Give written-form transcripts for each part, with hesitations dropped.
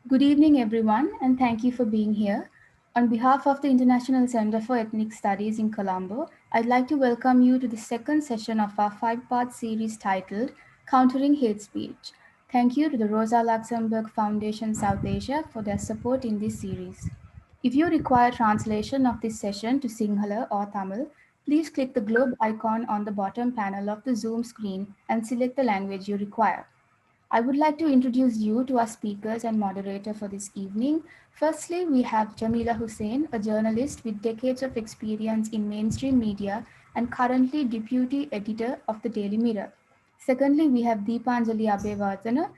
Good evening, everyone, and thank you for being here. On behalf of the International Center for Ethnic Studies in Colombo, I'd like to welcome you to the second session of our five-part series titled Countering Hate Speech. Thank you to the Rosa Luxemburg Foundation South Asia for their support in this series. If you require translation of this session to Sinhala or Tamil, please click the globe icon on the bottom panel of the Zoom screen and select the language you require. I would like to introduce you to our speakers and moderator for this evening. Firstly, we have Jamila Hussain, a journalist with decades of experience in mainstream media and currently deputy editor of the Daily Mirror. Secondly, we have Deepanjalie Abeywardene,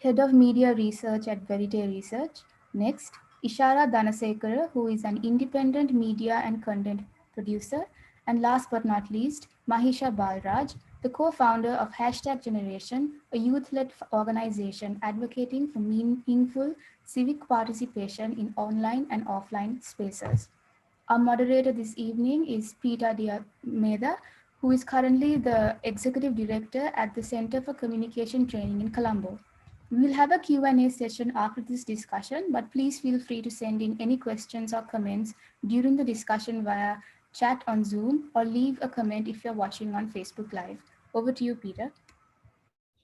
head of media research at Verite Research. Next, Ishara Danasekara, who is an independent media and content producer. And last but not least, Mahishaa Balraj, the co-founder of Hashtag Generation, a youth-led organization advocating for meaningful civic participation in online and offline spaces. Our moderator this evening is Peter Diameda, who is currently the Executive Director at the Center for Communication Training in Colombo. We will have a Q&A session after this discussion, but please feel free to send in any questions or comments during the discussion via chat on Zoom or leave a comment if you're watching on Facebook Live. Over to you, Peter.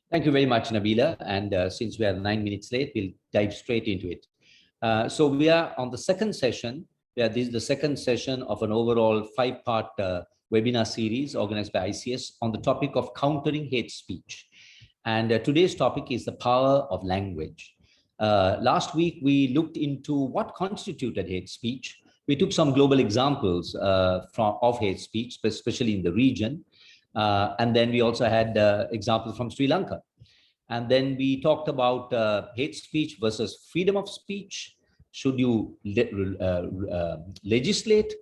Thank you very much, Nabila. And since we are 9 minutes late, we'll dive straight into it. So we are on the second session. This is the second session of an overall five-part webinar series organized by ICS on the topic of countering hate speech. And today's topic is the power of language. Last week, we looked into what constituted hate speech. We took some global examples of hate speech, especially in the region. And then we also had examples from Sri Lanka. And then we talked about hate speech versus freedom of speech. Should you legislate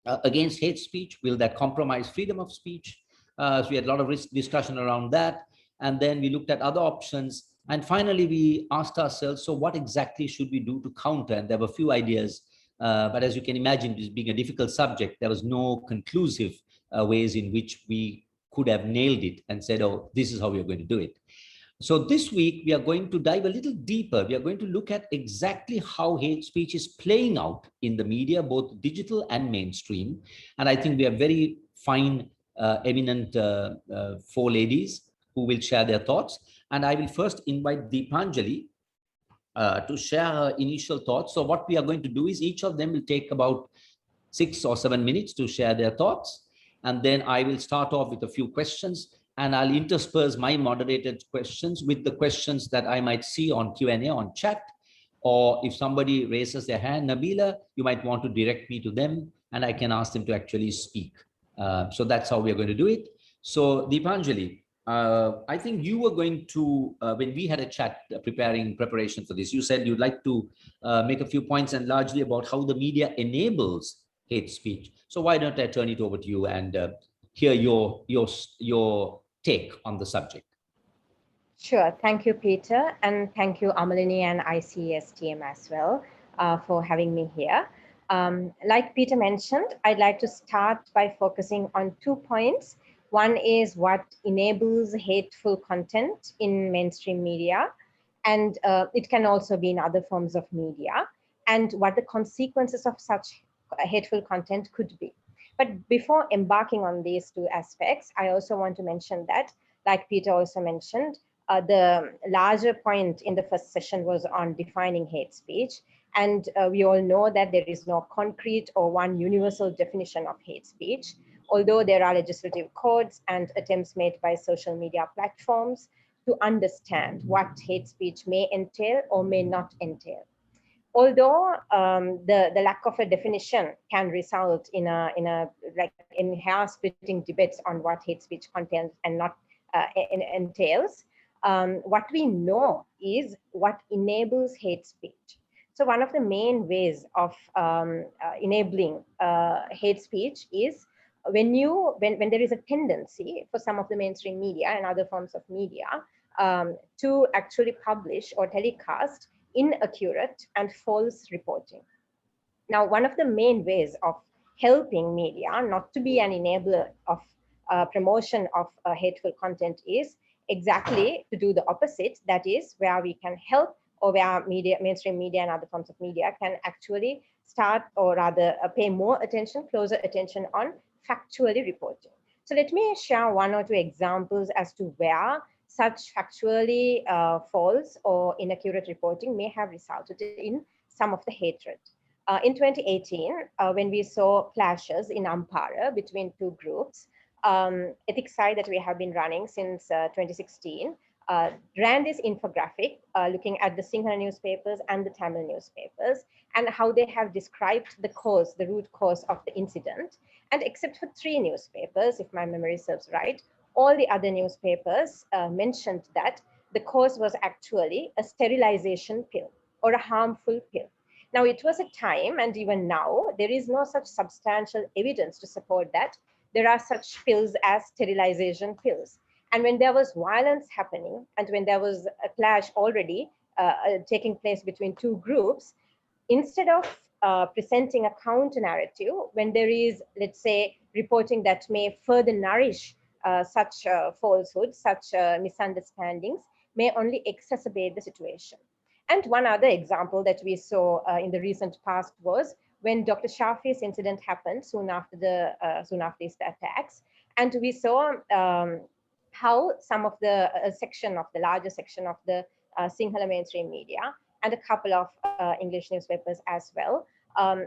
against hate speech? Will that compromise freedom of speech? So we had a lot of discussion around that. And then we looked at other options. And finally, we asked ourselves, so what exactly should we do to counter? And there were a few ideas. But as you can imagine, this being a difficult subject, there was no conclusive ways in which we could have nailed it and said, oh, this is how we are going to do it. So this week, we are going to dive a little deeper. We are going to look at exactly how hate speech is playing out in the media, both digital and mainstream. And I think we have very fine, eminent four ladies who will share their thoughts. And I will first invite Deepanjalie to share her initial thoughts. So what we are going to do is each of them will take about 6 or 7 minutes to share their thoughts. And then I will start off with a few questions, and I'll intersperse my moderated questions with the questions that I might see on Q&A on chat. Or if somebody raises their hand, Nabila, you might want to direct me to them and I can ask them to actually speak. So that's how we're going to do it. So Deepanjalie, I think you were going to, when we had a chat preparation for this, you said you'd like to make a few points and largely about how the media enables hate speech. So why don't I turn it over to you and hear your take on the subject. Sure. Thank you, Peter. And thank you, Amalini and ICS team as well for having me here. Like Peter mentioned, I'd like to start by focusing on 2 points. One is what enables hateful content in mainstream media, and it can also be in other forms of media, and what the consequences of such hateful content could be. But before embarking on these 2 aspects, I also want to mention that, like Peter also mentioned, the larger point in the first session was on defining hate speech. And we all know that there is no concrete or one universal definition of hate speech, although there are legislative codes and attempts made by social media platforms to understand what hate speech may entail or may not entail. Although the lack of a definition can result in hair splitting debates on what hate speech contains and not entails, what we know is what enables hate speech. So one of the main ways of enabling hate speech is when there is a tendency for some of the mainstream media and other forms of media to actually publish or telecast inaccurate and false reporting. Now, one of the main ways of helping media not to be an enabler of promotion of hateful content is exactly to do the opposite. That is where we can help or where media, mainstream media and other forms of media can actually start, or rather pay more attention, closer attention on factually reporting. So let me share one or two examples as to where such factually false or inaccurate reporting may have resulted in some of the hatred. In 2018, when we saw clashes in Ampara between two groups, ethics side that we have been running since 2016, ran this infographic looking at the Sinhala newspapers and the Tamil newspapers and how they have described the cause, the root cause of the incident. And except for three newspapers, if my memory serves right, all the other newspapers mentioned that the cause was actually a sterilization pill or a harmful pill. Now, it was a time, and even now, there is no such substantial evidence to support that there are such pills as sterilization pills. And when there was violence happening, and when there was a clash already taking place between two groups, instead of presenting a counter narrative, when there is, let's say, reporting that may further nourish such falsehoods, such misunderstandings, may only exacerbate the situation. And one other example that we saw in the recent past was when Dr. Shafi's incident happened soon after his attacks, and we saw how some of the larger section of the Sinhala mainstream media and a couple of English newspapers as well.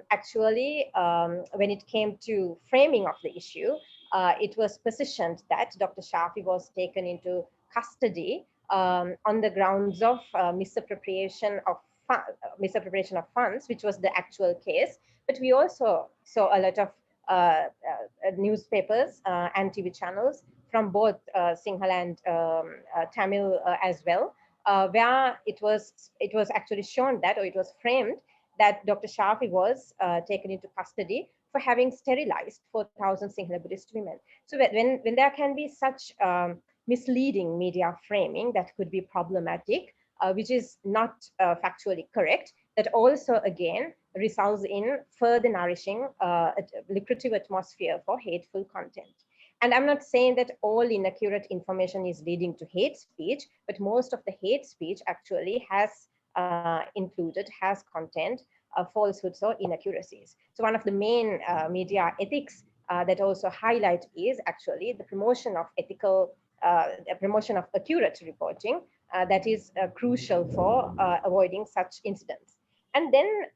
Actually, when it came to framing of the issue, it was positioned that Dr. Shafi was taken into custody on the grounds of misappropriation of funds, which was the actual case. But we also saw a lot of newspapers and TV channels from both Sinhala and Tamil as well, where it was actually shown that, or it was framed that Dr. Shafi was taken into custody for having sterilized 4,000 Sinhala Buddhist women. So when there can be such misleading media framing that could be problematic, which is not factually correct, that also again results in further nourishing a lucrative atmosphere for hateful content. And I'm not saying that all inaccurate information is leading to hate speech, but most of the hate speech actually has has content falsehoods or inaccuracies. So one of the main media ethics that also highlight is actually the promotion of promotion of accurate reporting that is crucial for avoiding such incidents. And then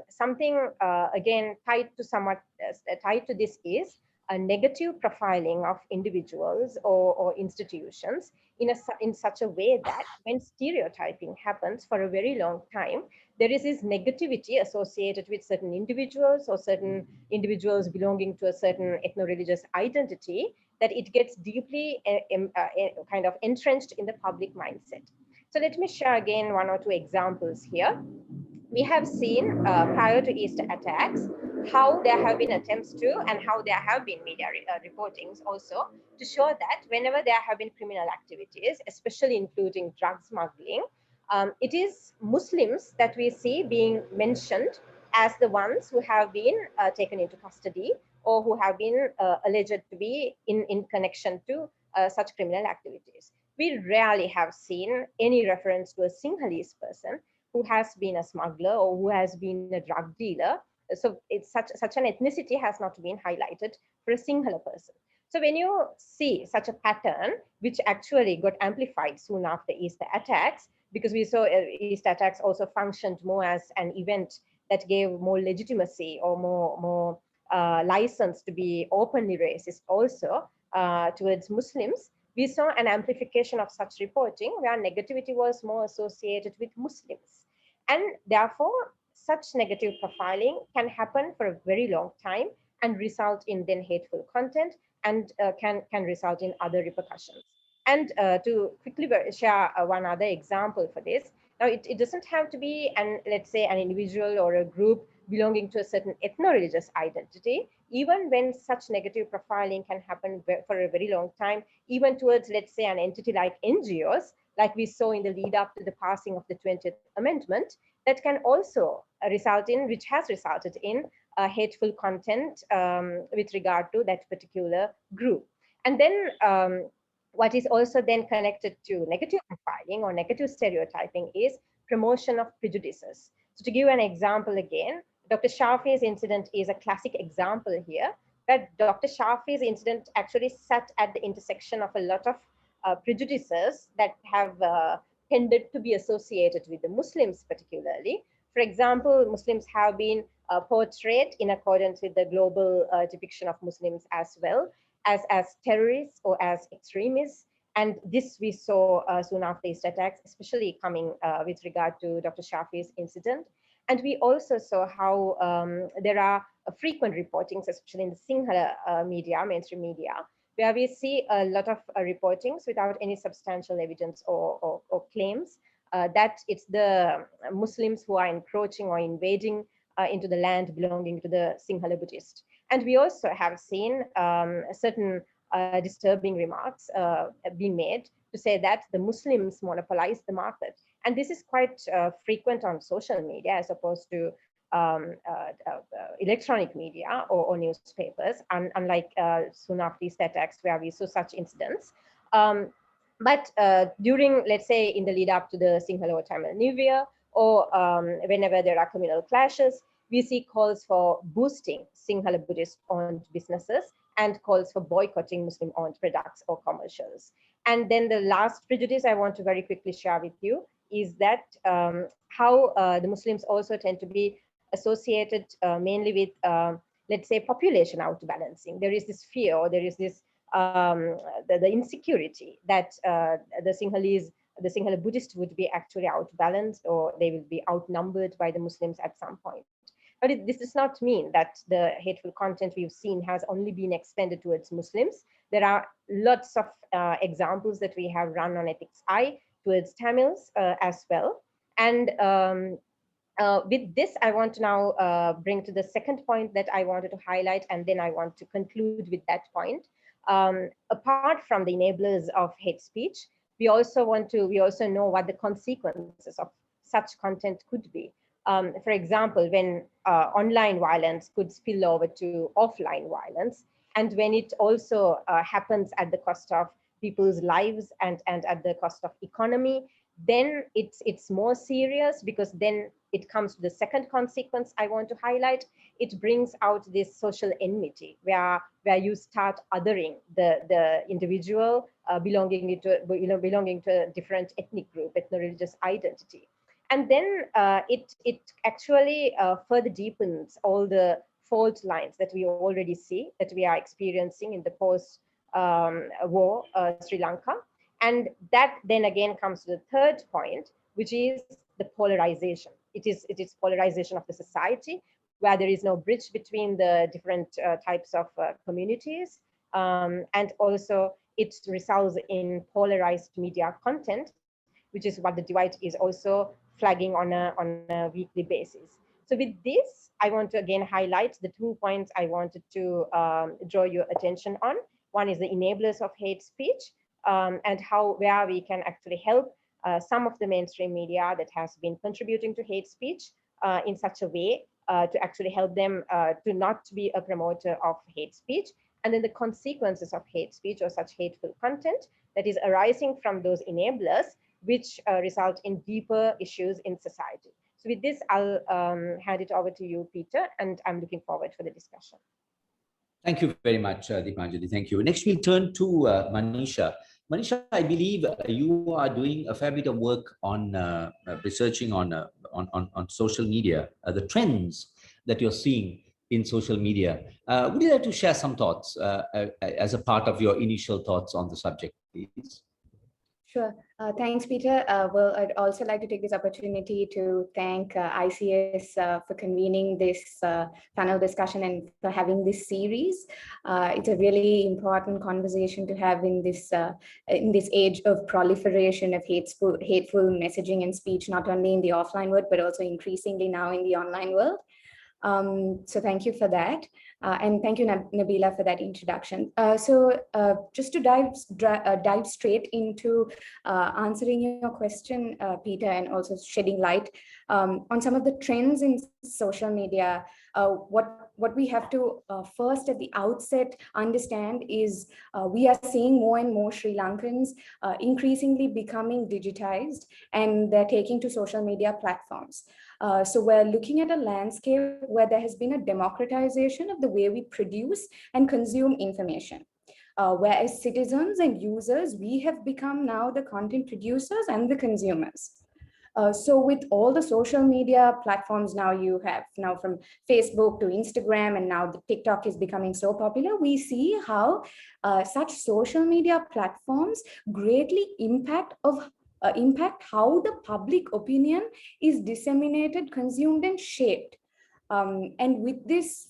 something again tied to this is a negative profiling of individuals or institutions in such a way that when stereotyping happens for a very long time, there is this negativity associated with certain individuals or certain individuals belonging to a certain ethno-religious identity, that it gets deeply kind of entrenched in the public mindset. So let me share again one or two examples here. We have seen prior to Easter attacks how there have been attempts to, and how there have been media reportings also to show that whenever there have been criminal activities, especially including drug smuggling, it is Muslims that we see being mentioned as the ones who have been taken into custody or who have been alleged to be in connection to such criminal activities. We rarely have seen any reference to a Sinhalese person who has been a smuggler or who has been a drug dealer. So it's such an ethnicity has not been highlighted for a Sinhala person. So when you see such a pattern, which actually got amplified soon after Easter attacks, because we saw Easter attacks also functioned more as an event that gave more legitimacy or more license to be openly racist also towards Muslims, we saw an amplification of such reporting where negativity was more associated with Muslims. And therefore, such negative profiling can happen for a very long time and result in then hateful content and can result in other repercussions. And to quickly share one other example for this, now it doesn't have to be let's say an individual or a group belonging to a certain ethno-religious identity. Even when such negative profiling can happen for a very long time, even towards, let's say, an entity like NGOs, like we saw in the lead up to the passing of the 20th Amendment, that can also which has resulted in hateful content with regard to that particular group. And then what is also then connected to negative profiling or negative stereotyping is promotion of prejudices. So to give an example again, Dr. Shafi's incident is a classic example here, that Dr. Shafi's incident actually sat at the intersection of a lot of prejudices that have tended to be associated with the Muslims particularly. For example, Muslims have been portrayed in accordance with the global depiction of Muslims as well as terrorists or as extremists. And this we saw soon after East attacks, especially coming with regard to Dr. Shafi's incident. And we also saw how there are frequent reportings, especially in the Sinhala media, mainstream media, where we see a lot of reportings without any substantial evidence or claims that it's the Muslims who are encroaching or invading into the land belonging to the Sinhala Buddhist. And we also have seen certain disturbing remarks being made to say that the Muslims monopolize the market. And this is quite frequent on social media as opposed to electronic media or newspapers, unlike soon after these attacks where we saw such incidents. But during, let's say, in the lead up to the Sinhala or Tamil New Year, or whenever there are communal clashes, we see calls for boosting Sinhala Buddhist-owned businesses and calls for boycotting Muslim-owned products or commercials. And then the last prejudice I want to very quickly share with you is that how the Muslims also tend to be associated mainly with, let's say, population outbalancing. There is this fear, or there is this the insecurity that the Sinhala Buddhists would be actually outbalanced, or they will be outnumbered by the Muslims at some point. But this does not mean that the hateful content we've seen has only been extended towards Muslims. There are lots of examples that we have run on Ethics Eye towards Tamils as well. And with this, I want to now bring to the second point that I wanted to highlight, and then I want to conclude with that point. Apart from the enablers of hate speech, we also know what the consequences of such content could be. For example, when online violence could spill over to offline violence, and when it also happens at the cost of people's lives and at the cost of economy, then it's more serious, because then it comes to the second consequence I want to highlight. It brings out this social enmity where you start othering the individual belonging to a different ethnic group, ethno-religious identity. And then it actually further deepens all the fault lines that we already see, that we are experiencing in the post-war Sri Lanka. And that then again comes to the third point, which is the polarization. It is polarization of the society, where there is no bridge between the different types of communities. And also it results in polarized media content, which is what the Divide is also flagging on a weekly basis. So with this, I want to again highlight the 2 points I wanted to draw your attention on. One is the enablers of hate speech, and where we can actually help some of the mainstream media that has been contributing to hate speech in such a way to actually help them to not be a promoter of hate speech. And then the consequences of hate speech or such hateful content that is arising from those enablers, which result in deeper issues in society. So with this, I'll hand it over to you, Peter, and I'm looking forward for the discussion. Thank you very much, Deepanjali. Thank you. Next, we'll turn to Mahishaa. Mahishaa, I believe you are doing a fair bit of work on researching on social media, the trends that you're seeing in social media. Would you like to share some thoughts as a part of your initial thoughts on the subject, please? Sure. Thanks, Peter. Well, I'd also like to take this opportunity to thank ICS for convening this panel discussion and for having this series. It's a really important conversation to have in this age of proliferation of hateful messaging and speech, not only in the offline world, but also increasingly now in the online world. So thank you for that. And thank you, Nabila, for that introduction. Just to dive straight into answering your question, Peter, and also shedding light on some of the trends in social media, what what we have to first at the outset understand is we are seeing more and more Sri Lankans increasingly becoming digitized, and they're taking to social media platforms. So we're looking at a landscape where there has been a democratization of the way we produce and consume information. Where as citizens and users, we have become now the content producers and the consumers. So with all the social media platforms now you have, now from Facebook to Instagram, and now the TikTok is becoming so popular, we see how such social media platforms greatly impact how the public opinion is disseminated, consumed, and shaped. And with this,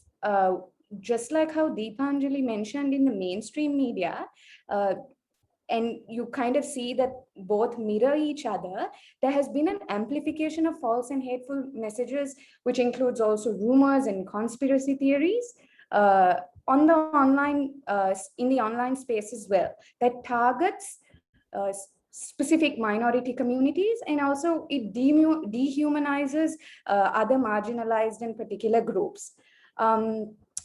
just like how Deepanjali mentioned in the mainstream media, and you kind of see that both mirror each other, there has been an amplification of false and hateful messages, which includes also rumors and conspiracy theories on the online, in the online space as well, that targets specific minority communities, and also it dehumanizes other marginalized and particular groups.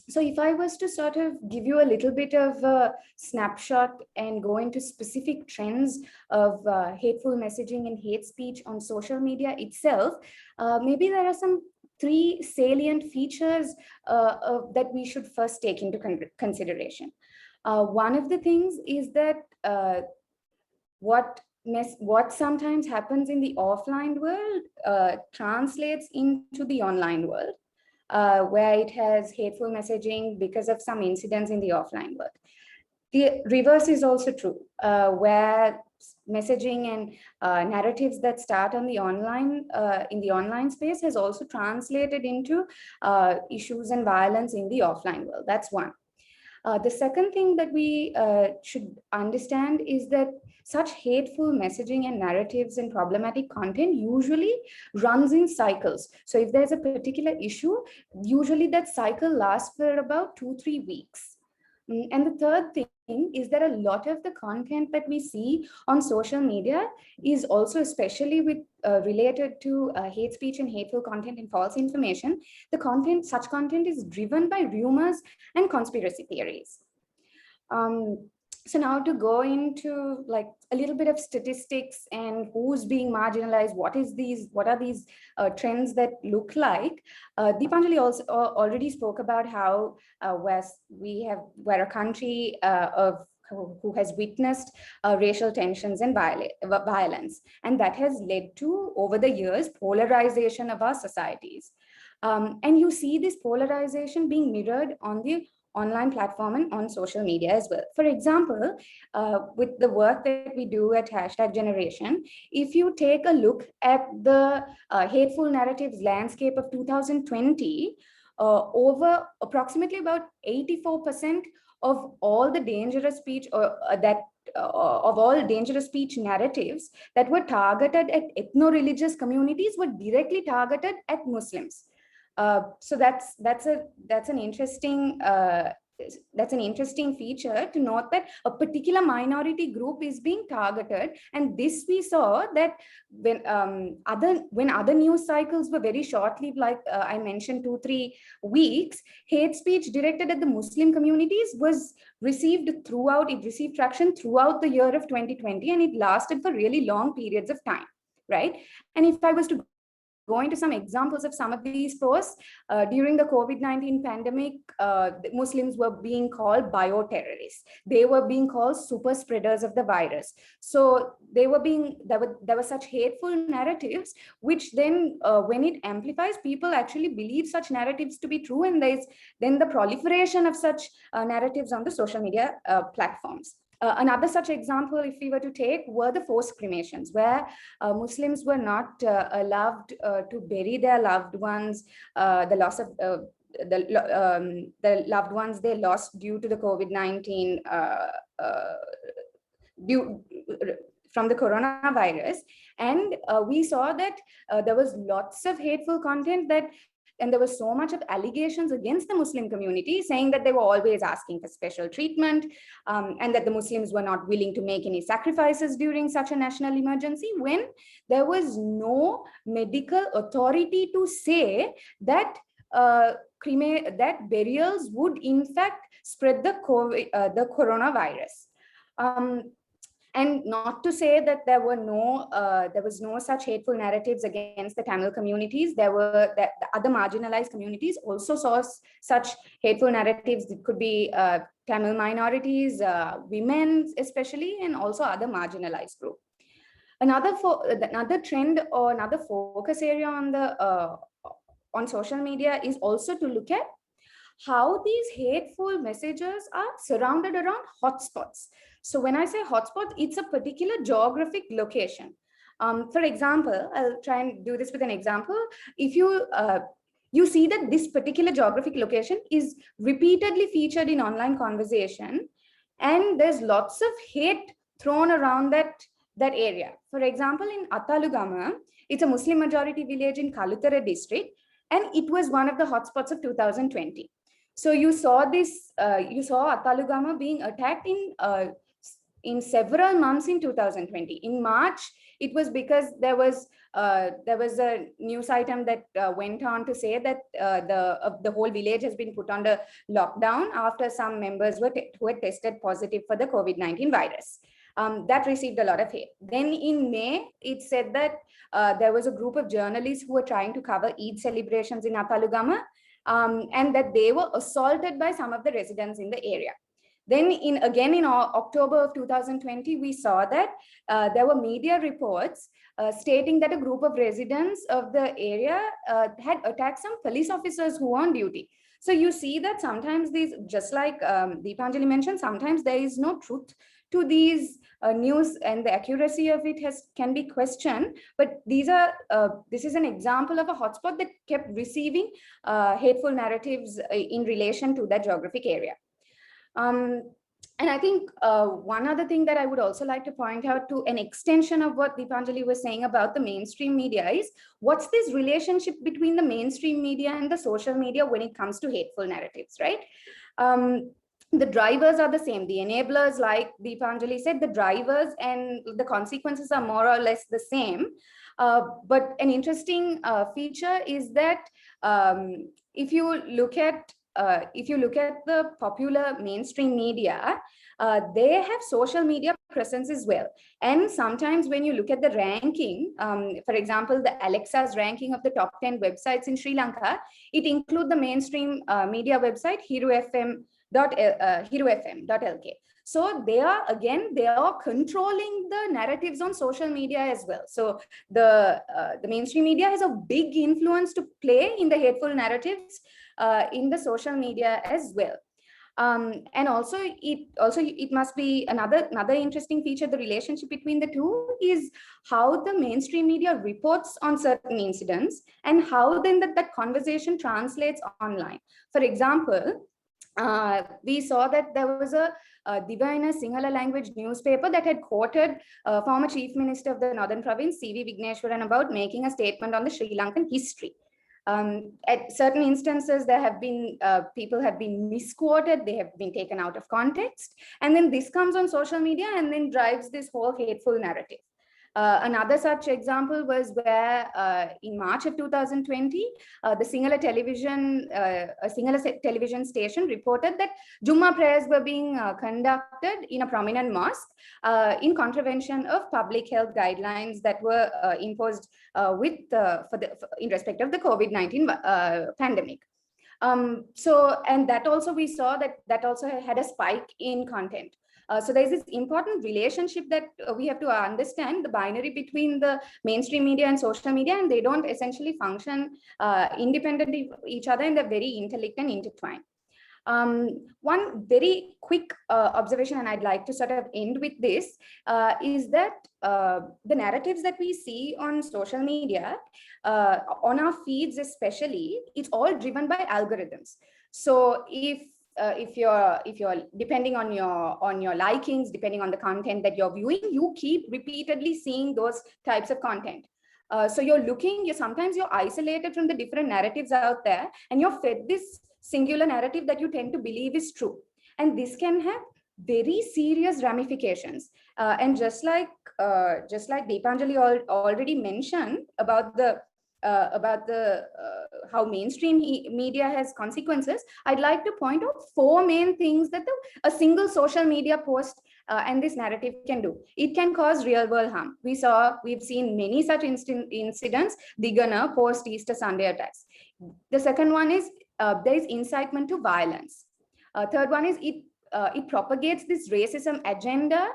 So if I was to sort of give you a little bit of a snapshot and go into specific trends of hateful messaging and hate speech on social media itself, maybe there are some three salient features that we should first take into consideration. One of the things is that what sometimes happens in the offline world translates into the online world. Where it has hateful messaging because of some incidents in the offline world. The reverse is also true, where messaging and narratives that start on the online, in the online space has also translated into issues and violence in the offline world. That's one. The second thing that we should understand is that such hateful messaging and narratives and problematic content usually runs in cycles. So if there's a particular issue, usually that cycle lasts for about 2-3 weeks. And the third thing is that a lot of the content that we see on social media is also, especially with related to hate speech and hateful content and false information, such content is driven by rumors and conspiracy theories. So now to go into like a little bit of statistics and who's being marginalized, what are these trends that look like? Deepanjali also already spoke about how we're a country who has witnessed racial tensions and violence, and that has led to, over the years, polarization of our societies. And you see this polarization being mirrored on the online platform and on social media as well. For example, with the work that we do at #Generation, if you take a look at the hateful narratives landscape of 2020, over approximately about 84% of all the dangerous speech of all dangerous speech narratives that were targeted at ethno-religious communities were directly targeted at Muslims. So that's an interesting feature to note, that a particular minority group is being targeted. And this we saw that when other news cycles were very short-lived, like I mentioned, 2-3 weeks, hate speech directed at the Muslim communities received traction throughout the year of 2020, and it lasted for really long periods of time, right? And if I was to go into some examples of some of these posts, during the COVID-19 pandemic, Muslims were being called bioterrorists. They were being called super spreaders of the virus. So there were such hateful narratives, which then when it amplifies, people actually believe such narratives to be true. And there's then the proliferation of such narratives on the social media platforms. Another such example, if we were to take, were the forced cremations, where Muslims were not allowed to bury their loved ones, the loved ones they lost due to the COVID-19, from the coronavirus. And we saw that there was lots of hateful content and there was so much of allegations against the Muslim community, saying that they were always asking for special treatment, and that the Muslims were not willing to make any sacrifices during such a national emergency, when there was no medical authority to say that that burials would in fact spread the coronavirus. And not to say that there was no such hateful narratives against the Tamil communities. There were the other marginalized communities also saw such hateful narratives. It could be Tamil minorities, women especially, and also other marginalized groups. Another trend or another focus area on social media is also to look at how these hateful messages are surrounded around hotspots. So when I say hotspot, it's a particular geographic location. For example, I'll try and do this with an example. If you see that this particular geographic location is repeatedly featured in online conversation, and there's lots of hate thrown around that area. For example, in Athalugama, it's a Muslim majority village in Kalutara district, and it was one of the hotspots of 2020. So you saw Athalugama being attacked in several months in 2020. In March, it was because there was a news item that went on to say that the whole village has been put under lockdown after some members who had tested positive for the COVID-19 virus. That received a lot of hate. Then in May, it said that there was a group of journalists who were trying to cover Eid celebrations in Athalugama, and that they were assaulted by some of the residents in the area. Then again in October of 2020, we saw that there were media reports stating that a group of residents of the area had attacked some police officers who were on duty. So you see that sometimes these, just like Deepanjali mentioned, sometimes there is no truth to these news, and the accuracy of it can be questioned. But this is an example of a hotspot that kept receiving hateful narratives in relation to that geographic area. And I think one other thing that I would also like to point out, to an extension of what Deepanjali was saying about the mainstream media, is what's this relationship between the mainstream media and the social media when it comes to hateful narratives, right? The drivers are the same. The enablers, like Deepanjali said, the drivers and the consequences are more or less the same. But an interesting feature is that if you look at the popular mainstream media, they have social media presence as well. And sometimes when you look at the ranking, for example, the Alexa's ranking of the top 10 websites in Sri Lanka, it includes the mainstream media website hirufm.lk. So they are controlling the narratives on social media as well. So the mainstream media has a big influence to play in the hateful narratives in the social media as well. And also it must be another interesting feature. The relationship between the two is how the mainstream media reports on certain incidents and how then that conversation translates online. For example, we saw that there was a Divina Sinhala language newspaper that had quoted former Chief Minister of the Northern Province, C.V. Vigneshwaran, about making a statement on the Sri Lankan history. At certain instances, there have been people have been misquoted, they have been taken out of context, and then this comes on social media and then drives this whole hateful narrative. Another such example was where in March of 2020, the Sinhala television station reported that Jummah prayers were being conducted in a prominent mosque in contravention of public health guidelines that were imposed in respect of the COVID-19 pandemic. And that also we saw that also had a spike in content. So there's this important relationship that we have to understand, the binary between the mainstream media and social media, and they don't essentially function independently of each other, and they're very interlinked and intertwined. One very quick observation, and I'd like to sort of end with this, is that the narratives that we see on social media, on our feeds especially, it's all driven by algorithms. So if you're depending on your likings, depending on the content that you're viewing, you keep repeatedly seeing those types of content. So sometimes you're isolated from the different narratives out there, and you're fed this singular narrative that you tend to believe is true. And this can have very serious ramifications. And just like Deepanjali already mentioned about the about the how mainstream media has consequences, I'd like to point out 4 main things that a single social media post and this narrative can do. It can cause real world harm. We've seen many such incidents. Digana post Easter Sunday attacks. The second one is there is incitement to violence. Third one is it propagates this racism agenda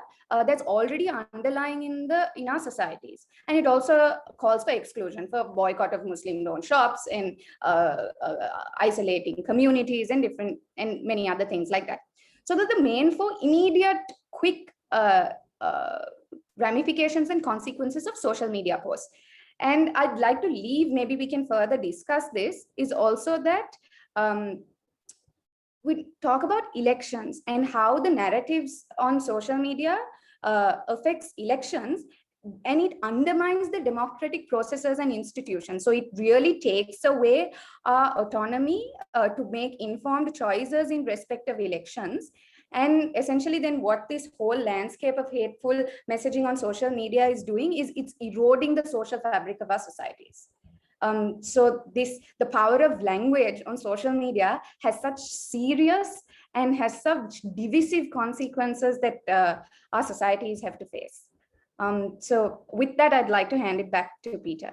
that's already underlying in our societies, and it also calls for exclusion, for boycott of Muslim-owned shops, and isolating communities, and many other things like that. So that the main 4 immediate, quick ramifications and consequences of social media posts. And I'd like to leave, maybe we can further discuss this, is also that we talk about elections and how the narratives on social media affects elections, and it undermines the democratic processes and institutions. So it really takes away our autonomy to make informed choices in respect of elections. And essentially then what this whole landscape of hateful messaging on social media is doing is it's eroding the social fabric of our societies. So the power of language on social media has such serious and has such divisive consequences that our societies have to face. So with that, I'd like to hand it back to Peter.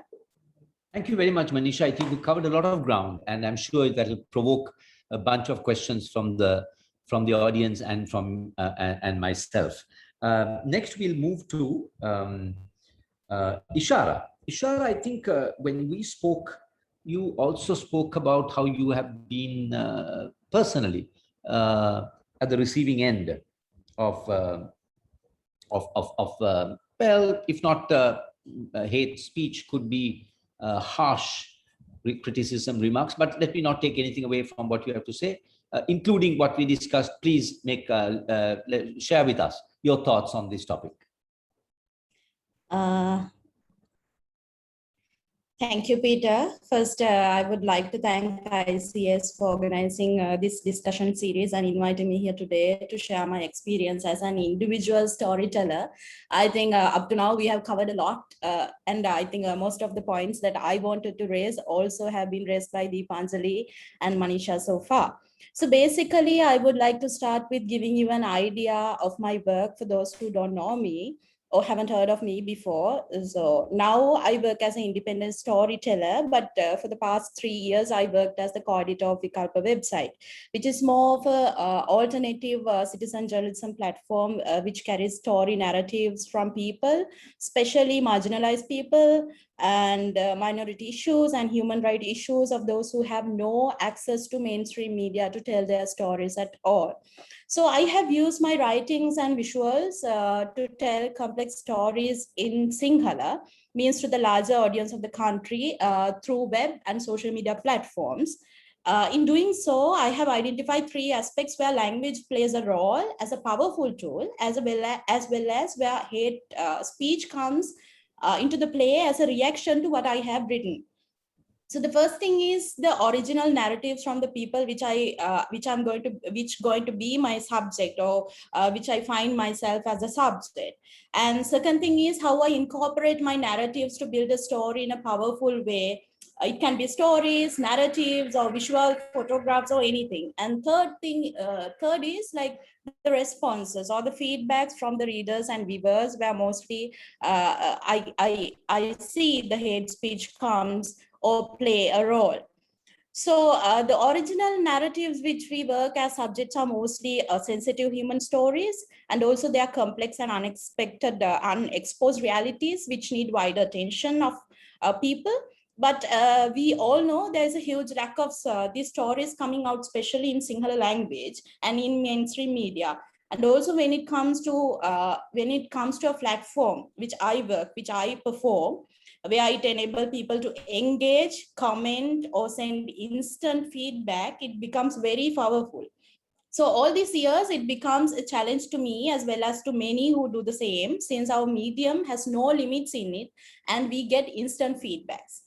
Thank you very much, Mahishaa. I think we covered a lot of ground, and I'm sure that will provoke a bunch of questions from the audience and from and myself. Next, we'll move to Ishara. Ishara, I think when we spoke, you also spoke about how you have been personally at the receiving end of well, if not hate speech, could be harsh criticism, remarks. But let me not take anything away from what you have to say, including what we discussed. Please share with us your thoughts on this topic. Thank you, Peter. First, I would like to thank ICS for organizing this discussion series and inviting me here today to share my experience as an individual storyteller. I think up to now we have covered a lot, and I think most of the points that I wanted to raise also have been raised by Deepanjalie and Mahishaa so far. So basically, I would like to start with giving you an idea of my work for those who don't know me or haven't heard of me before. So now I work as an independent storyteller, but for the past 3 years, I worked as the co-editor of Vikalpa website, which is more of an alternative citizen journalism platform, which carries story narratives from people, especially marginalized people, and minority issues and human rights issues of those who have no access to mainstream media to tell their stories at all. So I have used my writings and visuals to tell complex stories in Sinhala, means to the larger audience of the country through web and social media platforms. In doing so, I have identified 3 aspects where language plays a role as a powerful tool, as well as where hate speech comes into the play as a reaction to what I have written. So the first thing is the original narratives from the people which going to be my subject, or which I find myself as a subject. And second thing is how I incorporate my narratives to build a story in a powerful way. It can be stories, narratives, or visual photographs, or anything. And third is like the responses or the feedbacks from the readers and viewers, where mostly I see the hate speech comes or play a role. So the original narratives which we work as subjects are mostly sensitive human stories, and also they are complex and unexpected, unexposed realities which need wider attention of people. But we all know there's a huge lack of these stories coming out, especially in Sinhala language and in mainstream media. And also when it comes to a platform which I work, which I perform, where it enables people to engage, comment, or send instant feedback, it becomes very powerful. So all these years, it becomes a challenge to me as well as to many who do the same, since our medium has no limits in it and we get instant feedbacks.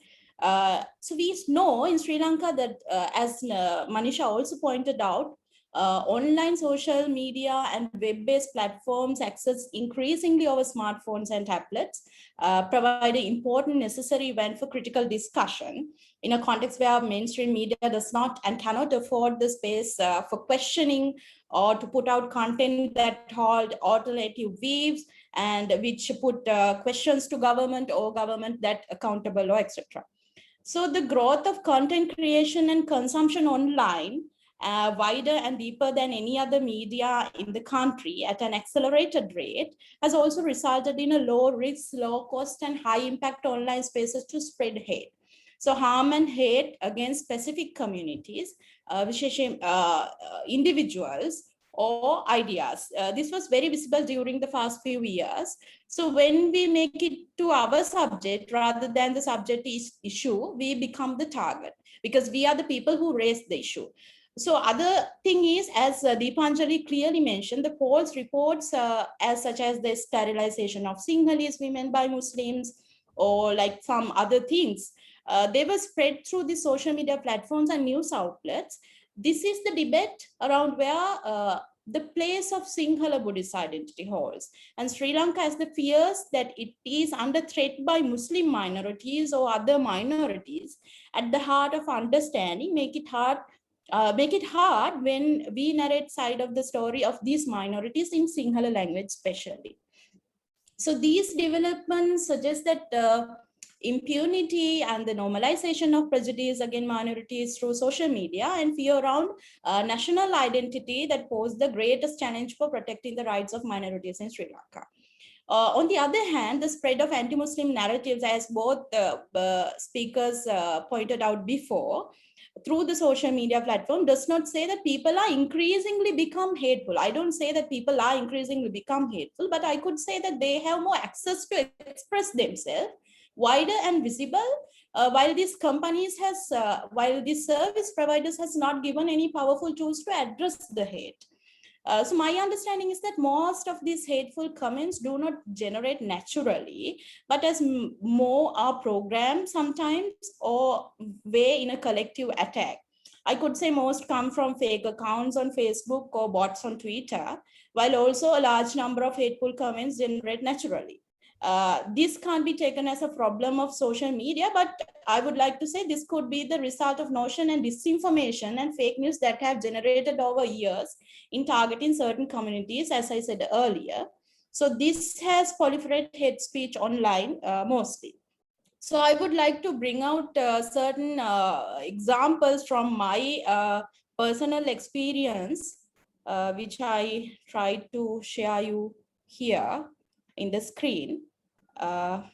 So we know in Sri Lanka that, as Mahishaa also pointed out, online social media and web-based platforms access increasingly over smartphones and tablets, provide an important necessary event for critical discussion in a context where mainstream media does not and cannot afford the space for questioning or to put out content that hold alternative views and which put questions to government or government that accountable or etc. So the growth of content creation and consumption online wider and deeper than any other media in the country at an accelerated rate has also resulted in a low risk, low cost and high impact online spaces to spread hate. So harm and hate against specific communities, individuals or ideas. This was very visible during the past few years. So when we make it to our subject rather than the subject issue, we become the target because we are the people who raise the issue. So other thing is, as Deepanjalie clearly mentioned, the polls reports as such as the sterilization of Sinhalese women by Muslims or like some other things, they were spread through the social media platforms and news outlets. This is the debate around where the place of Sinhala Buddhist identity holds. And Sri Lanka has the fears that it is under threat by Muslim minorities or other minorities at the heart of understanding, make it hard when we narrate side of the story of these minorities in Sinhala language especially. So these developments suggest that impunity and the normalization of prejudice against minorities through social media and fear around national identity that pose the greatest challenge for protecting the rights of minorities in Sri Lanka. On the other hand, the spread of anti-Muslim narratives, as both speakers pointed out before, through the social media platform does not say that people are increasingly become hateful. I don't say that people are increasingly become hateful, but I could say that they have more access to express themselves wider and visible, while these companies while these service providers has not given any powerful tools to address the hate. So my understanding is that most of these hateful comments do not generate naturally, but as more are programmed sometimes or way in a collective attack. I could say most come from fake accounts on Facebook or bots on Twitter, while also a large number of hateful comments generate naturally. This can't be taken as a problem of social media, but I would like to say this could be the result of notion and disinformation and fake news that have generated over years in targeting certain communities, as I said earlier. So this has proliferated hate speech online mostly. So I would like to bring out certain examples from my personal experience, which I tried to share you here in the screen. I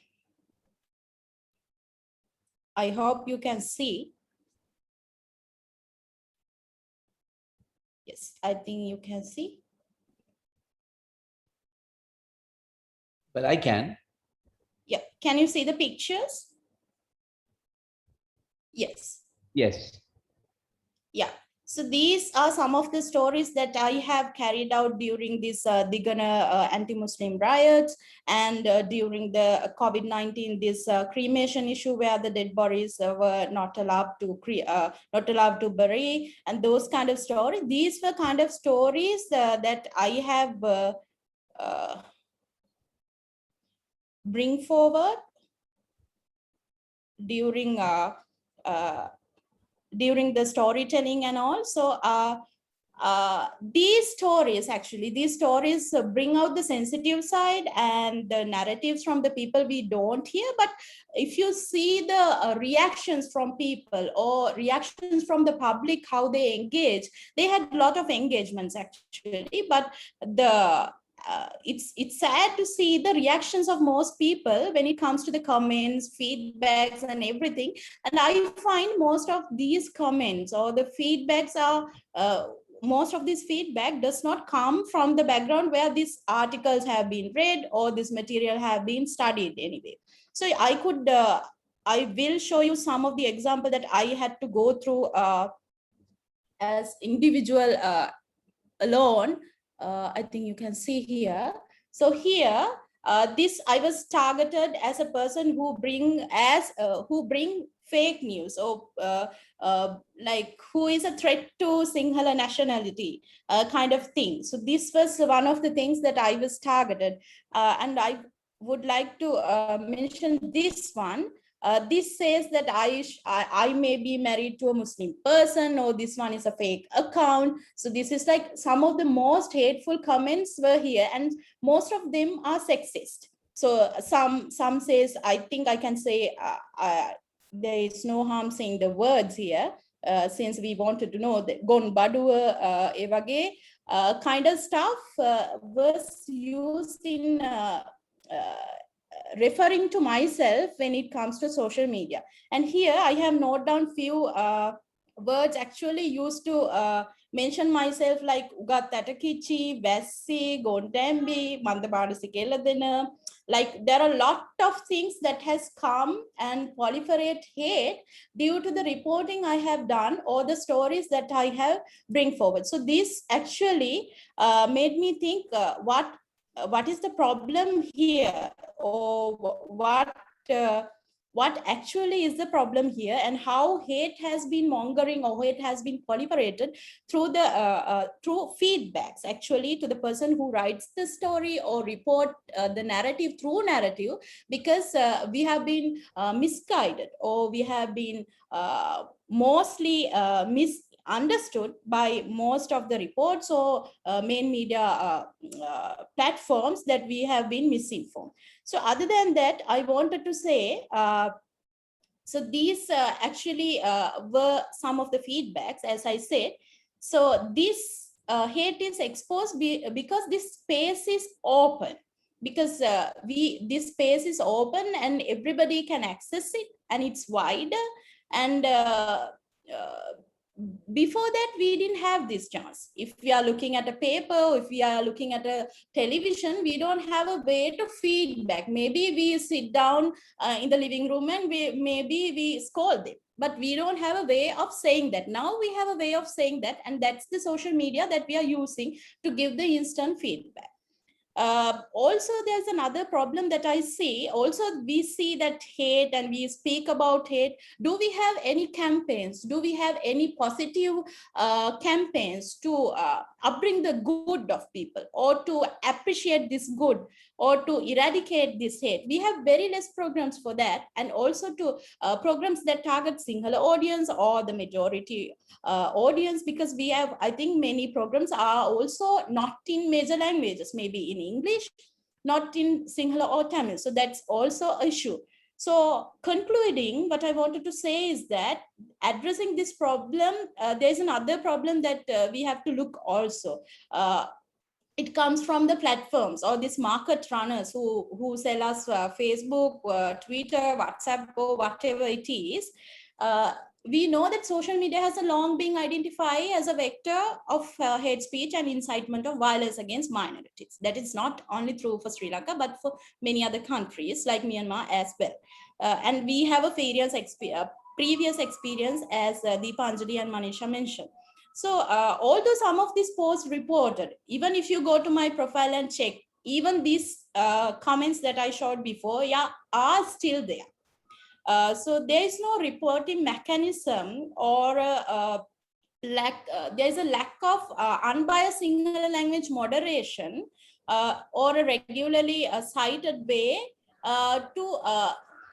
hope you can see. Yes, I think you can see. But I can. Yeah, can you see the pictures? Yes. Yes. Yeah. So these are some of the stories that I have carried out during this Digana anti-Muslim riots and during the COVID-19, this cremation issue where the dead bodies were not allowed to bury, and those kind of stories. These were kind of stories that I have bring forward during the storytelling and all. So these stories bring out the sensitive side and the narratives from the people we don't hear. But if you see the reactions from people or reactions from the public, how they engage, they had a lot of engagements actually, but it's sad to see the reactions of most people when it comes to the comments, feedbacks and everything. And I find most of these comments or the feedbacks are most of this feedback does not come from the background where these articles have been read or this material have been studied anyway. So I will show you some of the example that I had to go through as individual alone. I think you can see here. So here This I was targeted as a person who bring fake news, or like who is a threat to Sinhala nationality, kind of thing. So this was one of the things that I was targeted, and I would like to mention this one. This says that I may be married to a Muslim person, or this one is a fake account. So this is like some of the most hateful comments were here, and most of them are sexist. So some says, I think I can say, there is no harm saying the words here, since we wanted to know that gon baduwa evage kind of stuff was used in referring to myself when it comes to social media. And here I have noted down few words actually used to mention myself, like ugat tatakichi, vessi, gondambi, mandabadasi keladena. Like there are a lot of things that has come and proliferate hate due to the reporting I have done or the stories that I have bring forward. So this actually made me think, what is the problem here, or what actually is the problem here, and how hate has been mongering or hate has been proliferated through the through feedbacks actually to the person who writes the story or report the narrative through narrative, because we have been misguided, or we have been mostly misunderstood by most of the reports or main media platforms, that we have been misinformed. So other than that, I wanted to say, so these actually were some of the feedbacks, as I said. So this hate is exposed because this space is open, because this space is open and everybody can access it, and it's wider. And before that, we didn't have this chance. If we are looking at a paper, if we are looking at a television, we don't have a way to feedback. Maybe we sit down in the living room and maybe we scold them, but we don't have a way of saying that. Now we have a way of saying that, and that's the social media that we are using to give the instant feedback. Also, there's another problem that I see. Also, we see that hate and we speak about hate. Do we have any campaigns? Do we have any positive campaigns to upbring the good of people, or to appreciate this good, or to eradicate this hate? We have very less programs for that, and also to programs that target Sinhala audience or the majority audience, because we have, I think many programs are also not in major languages, maybe in English, not in Sinhala or Tamil. So that's also an issue. So concluding, what I wanted to say is that addressing this problem, there's another problem that we have to look also. It comes from the platforms or these market runners who sell us Facebook, Twitter, WhatsApp, or whatever it is. We know that social media has a long been identified as a vector of hate speech and incitement of violence against minorities. That is not only true for Sri Lanka, but for many other countries like Myanmar as well. And we have a previous experience, as Deepanjalie and Mahishaa mentioned. So although some of these posts reported, even if you go to my profile and check, even these comments that I showed before, yeah, are still there. So there is no reporting mechanism, or there is a lack of unbiased Sinhala language moderation, or a regularly cited way to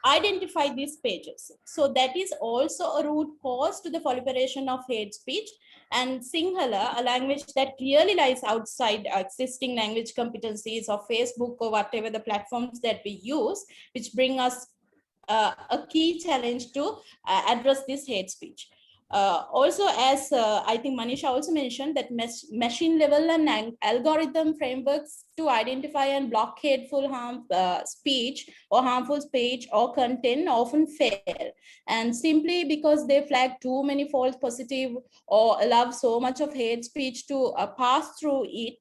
identify these pages. So that is also a root cause to the proliferation of hate speech. And Sinhala, a language that really lies outside existing language competencies of Facebook or whatever the platforms that we use, which bring us a key challenge to address this hate speech. Also, as I think Mahishaa also mentioned, that machine level and algorithm frameworks to identify and block hateful speech or harmful speech or content often fail. And simply because they flag too many false positive or allow so much of hate speech to pass through it,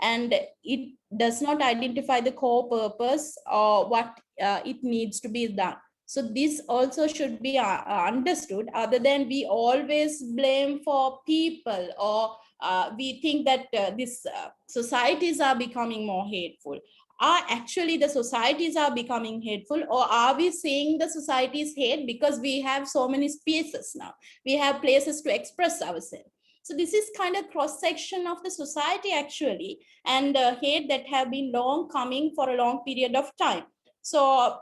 and it does not identify the core purpose or what it needs to be done. So this also should be understood, other than we always blame for people, or we think that these societies are becoming more hateful. are actually the societies are becoming hateful, or are we seeing the societies hate because we have so many spaces now? We have places to express ourselves. So this is kind of cross section of the society actually, and hate that have been long coming for a long period of time. So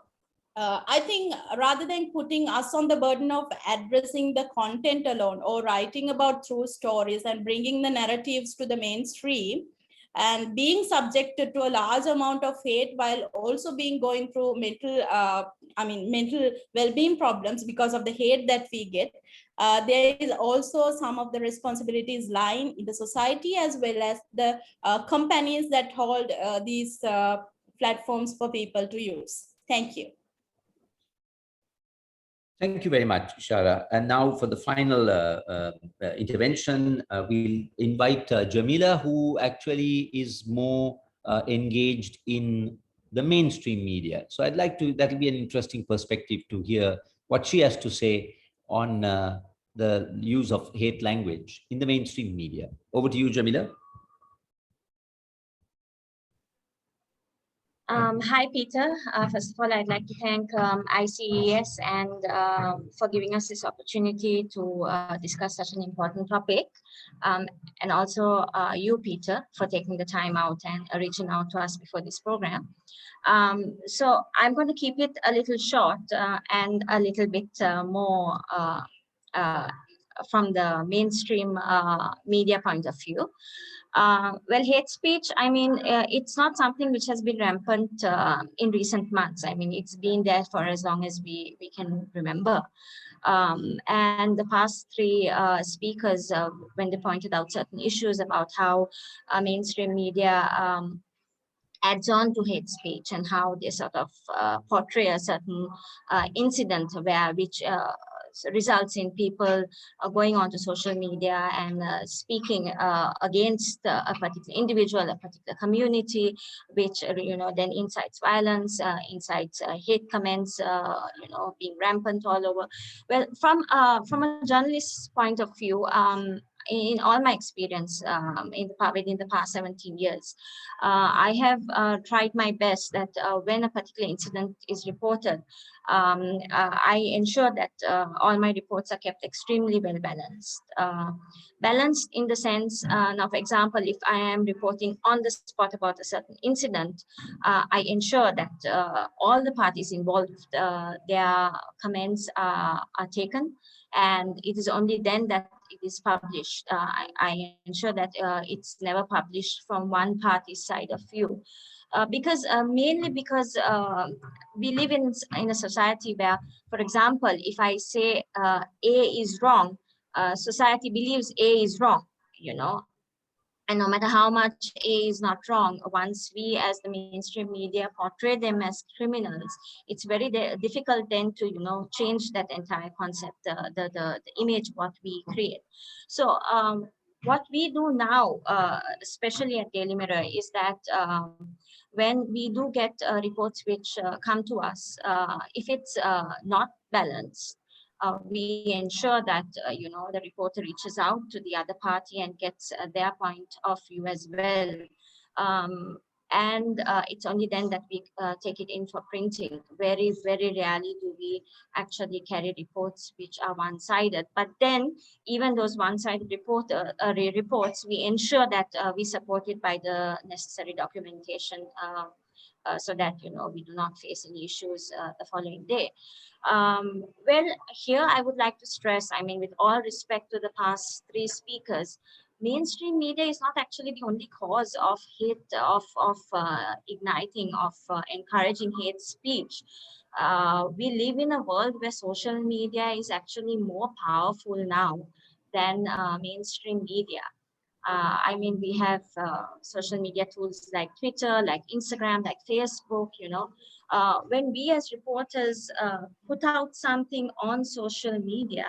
I think rather than putting us on the burden of addressing the content alone or writing about true stories and bringing the narratives to the mainstream and being subjected to a large amount of hate while also being going through mental well-being problems because of the hate that we get, there is also some of the responsibilities lying in the society as well as the companies that hold these platforms for people to use. Thank you. Thank you very much, Ishara. And now for the final intervention, we'll invite Jamila, who actually is more engaged in the mainstream media. So I'd like to, that'll be an interesting perspective to hear what she has to say on the use of hate language in the mainstream media. Over to you, Jamila. Hi, Peter. First of all, I'd like to thank ICES and for giving us this opportunity to discuss such an important topic. And also you, Peter, for taking the time out and reaching out to us before this program. So I'm going to keep it a little short and a little bit more from the mainstream media point of view. Well, hate speech, I mean, it's not something which has been rampant in recent months. I mean, it's been there for as long as we can remember. And the past three speakers, when they pointed out certain issues about how mainstream media adds on to hate speech and how they sort of portray a certain incident which results in people going onto social media and speaking against a particular individual, a particular community, which then incites violence, incites hate comments, being rampant all over. Well, from a journalist's point of view, in all my experience within the past 17 years, I have tried my best that when a particular incident is reported, I ensure that all my reports are kept extremely well balanced. Balanced in the sense, now, for example, if I am reporting on the spot about a certain incident, I ensure that all the parties involved, their comments are taken, and it is only then that it is published. I ensure that it's never published from one party's side of view. Mainly because we live in a society where, for example, if I say A is wrong, society believes A is wrong, and no matter how much A is not wrong, once we as the mainstream media portray them as criminals, it's very difficult then to, change that entire concept, the image what we create. So what we do now, especially at Daily Mirror, is that when we do get reports which come to us, if it's not balanced, we ensure that the reporter reaches out to the other party and gets their point of view as well. And it's only then that we take it in for printing. Very, very rarely do we actually carry reports which are one-sided. But then, even those one-sided reports, we ensure that we support it by the necessary documentation so that we do not face any issues the following day. Well, here I would like to stress, I mean, with all respect to the past three speakers, mainstream media is not actually the only cause of hate, of igniting, of encouraging hate speech. We live in a world where social media is actually more powerful now than mainstream media. I mean, we have social media tools like Twitter, like Instagram, like Facebook, when we as reporters put out something on social media,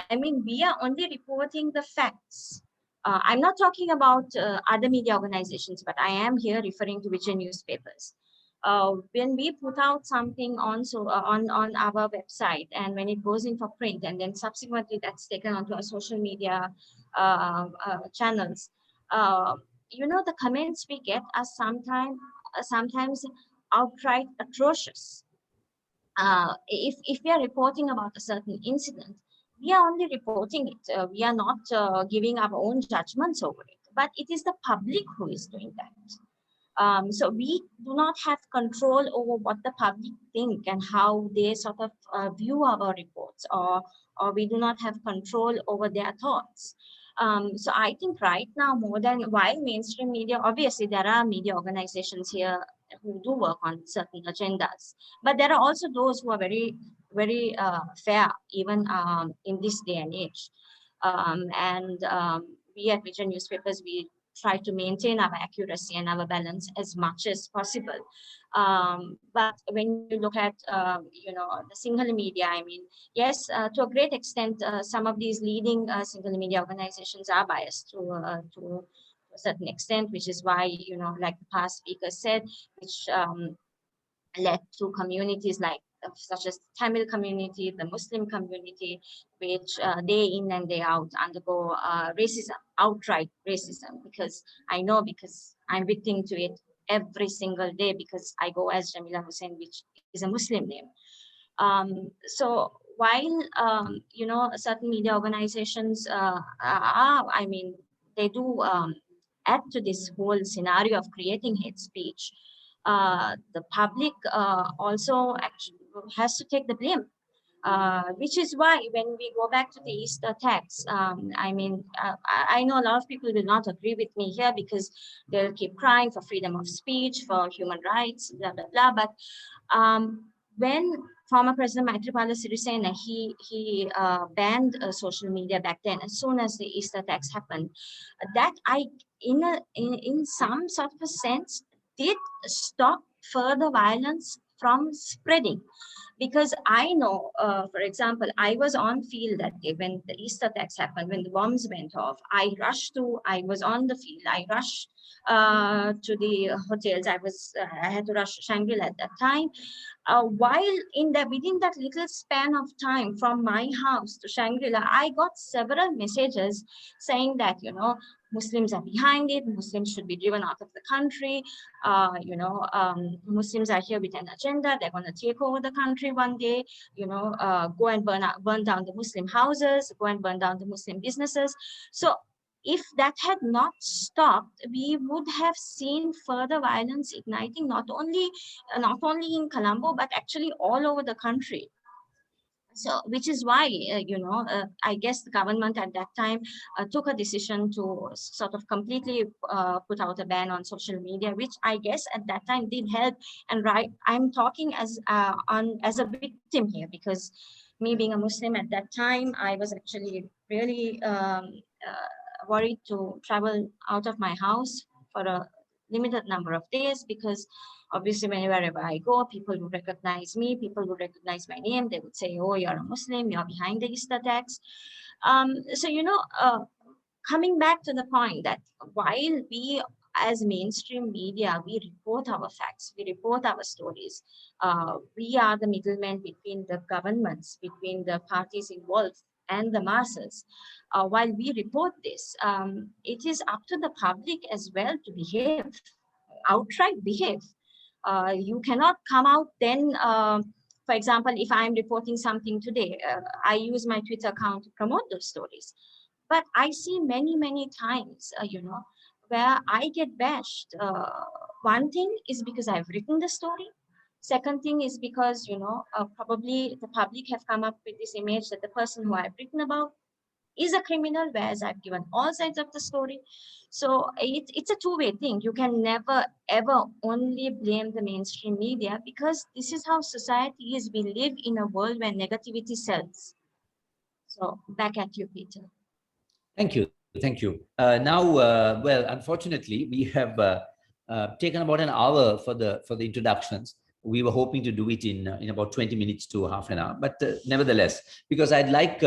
I mean, we are only reporting the facts. I'm not talking about other media organizations, but I am here referring to Vijay newspapers. When we put out something on our website, and when it goes in for print, and then subsequently that's taken onto our social media channels, the comments we get are sometimes sometimes outright atrocious. If we are reporting about a certain incident, we are only reporting it. We are not giving our own judgments over it, but it is the public who is doing that. So we do not have control over what the public think and how they sort of view our reports, or we do not have control over their thoughts. So I think right now, more than, while mainstream media, obviously there are media organizations here who do work on certain agendas, but there are also those who are very, very fair, even in this day and age. We at Vision Newspapers, we try to maintain our accuracy and our balance as much as possible. But when you look at, the Sinhala media, I mean, yes, to a great extent, some of these leading Sinhala media organizations are biased to a certain extent, which is why, like the past speaker said, which led to communities like such as Tamil community, the Muslim community, which day in and day out undergo racism, outright racism, because I know, because I'm victim to it every single day, because I go as Jamila Hussain, which is a Muslim name. So while, certain media organizations I mean, they do add to this whole scenario of creating hate speech, the public also actually has to take the blame. Which is why when we go back to the East attacks, I know a lot of people will not agree with me here, because they'll keep crying for freedom of speech, for human rights, blah, blah, blah. But when former President Maithripala Sirisena, he banned social media back then, as soon as the East attacks happened, that in some sort of a sense, did stop further violence from spreading. Because I know, for example, I was on field that day when the East attacks happened, when the bombs went off. I was on the field. I rushed to the hotels. I had to rush Shangri-La at that time. While within that little span of time from my house to Shangri-La, I got several messages saying that, Muslims are behind it. Muslims should be driven out of the country. Muslims are here with an agenda. They're going to take over the country one day. Go and burn down the Muslim houses. Go and burn down the Muslim businesses. So if that had not stopped, we would have seen further violence igniting, not only in Colombo, but actually all over the country. So, which is why, I guess the government at that time took a decision to sort of completely put out a ban on social media, which I guess at that time did help. And I'm talking as a victim here, because me being a Muslim at that time, I was actually really worried to travel out of my house for a limited number of days, because obviously wherever I go, people would recognize me, people would recognize my name. They would say, oh, you're a Muslim, you're behind the East attacks. Coming back to the point that while we as mainstream media, we report our facts, we report our stories. We are the middlemen between the governments, between the parties involved and the masses. While we report this, it is up to the public as well to behave, outright behave. You cannot come out then, for example, if I'm reporting something today, I use my Twitter account to promote those stories. But I see many, many times, where I get bashed. One thing is because I've written the story. Second thing is because, probably the public have come up with this image that the person who I've written about is a criminal, whereas I've given all sides of the story. So it's a two-way thing. You can never, ever only blame the mainstream media, because this is how society is. We live in a world where negativity sells. So back at you, Peter. Thank you. Thank you. Now, well, unfortunately, we have taken about an hour for the introductions. We were hoping to do it in about 20 minutes to half an hour, but nevertheless, because I'd like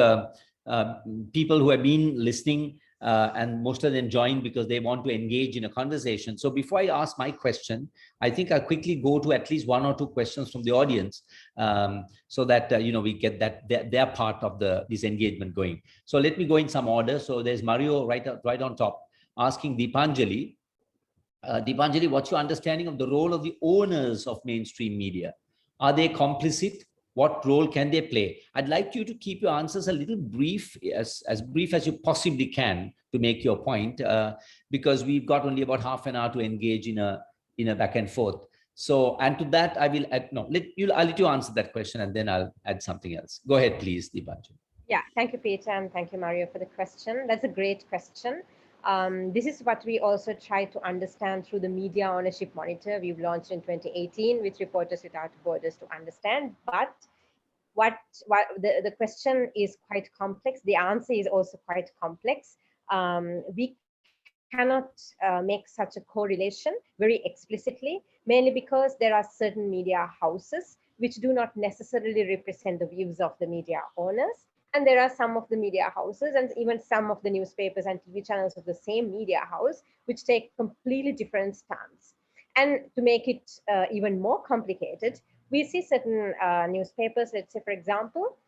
people who have been listening and most of them joined because they want to engage in a conversation. So before I ask my question, I think I'll quickly go to at least one or two questions from the audience, so that we get that their part of this engagement going. So let me go in some order. So there's Mario right on top asking Deepanjalie, Deepanjali, what's your understanding of the role of the owners of mainstream media? Are they complicit? What role can they play? I'd like you to keep your answers a little brief, as brief as you possibly can, to make your point, because we've got only about half an hour to engage in a back and forth. So, and to that, I will add, no, I'll let you answer that question, and then I'll add something else. Go ahead, please, Deepanjali. Yeah, thank you, Peter, and thank you, Mario, for the question. That's a great question. This is what we also try to understand through the Media Ownership Monitor we've launched in 2018 with Reporters Without Borders to understand. But what the question is quite complex. The answer is also quite complex. We cannot make such a correlation very explicitly, mainly because there are certain media houses which do not necessarily represent the views of the media owners. And there are some of the media houses and even some of the newspapers and TV channels of the same media house which take completely different stance. And to make it even more complicated, we see certain newspapers, let's say, for example,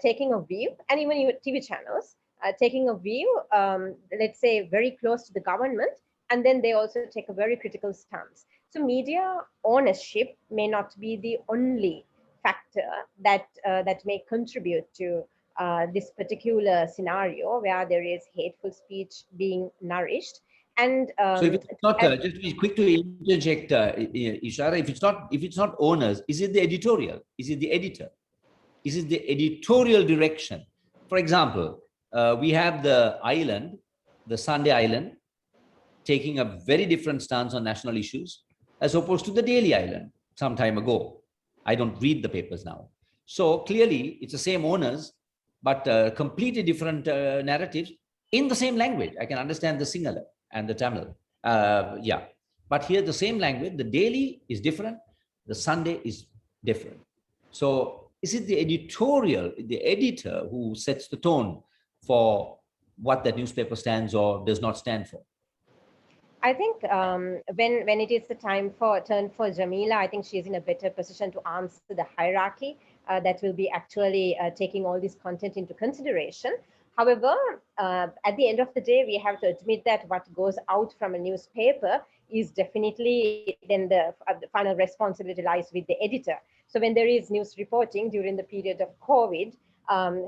taking a view, and even TV channels, taking a view, let's say, very close to the government, and then they also take a very critical stance. So media ownership may not be the only factor that may contribute to this particular scenario where there is hateful speech being nourished. And so if it's not, just be quick to interject, Ishara, if it's not owners, is it the editorial? Is it the editor? Is it the editorial direction? For example, we have the Island, the Sunday Island, taking a very different stance on national issues as opposed to the Daily Island some time ago. I don't read the papers now. So clearly, it's the same owners, but completely different narratives in the same language. I can understand the Sinhala and the Tamil. Yeah. But here, the same language, the Daily is different, the Sunday is different. So is it the editorial, the editor, who sets the tone for what that newspaper stands or does not stand for? I think when it is the turn for Jamila, I think she's in a better position to answer the hierarchy that will be actually taking all this content into consideration. However, at the end of the day, we have to admit that what goes out from a newspaper is definitely then the final responsibility lies with the editor. So when there is news reporting during the period of COVID,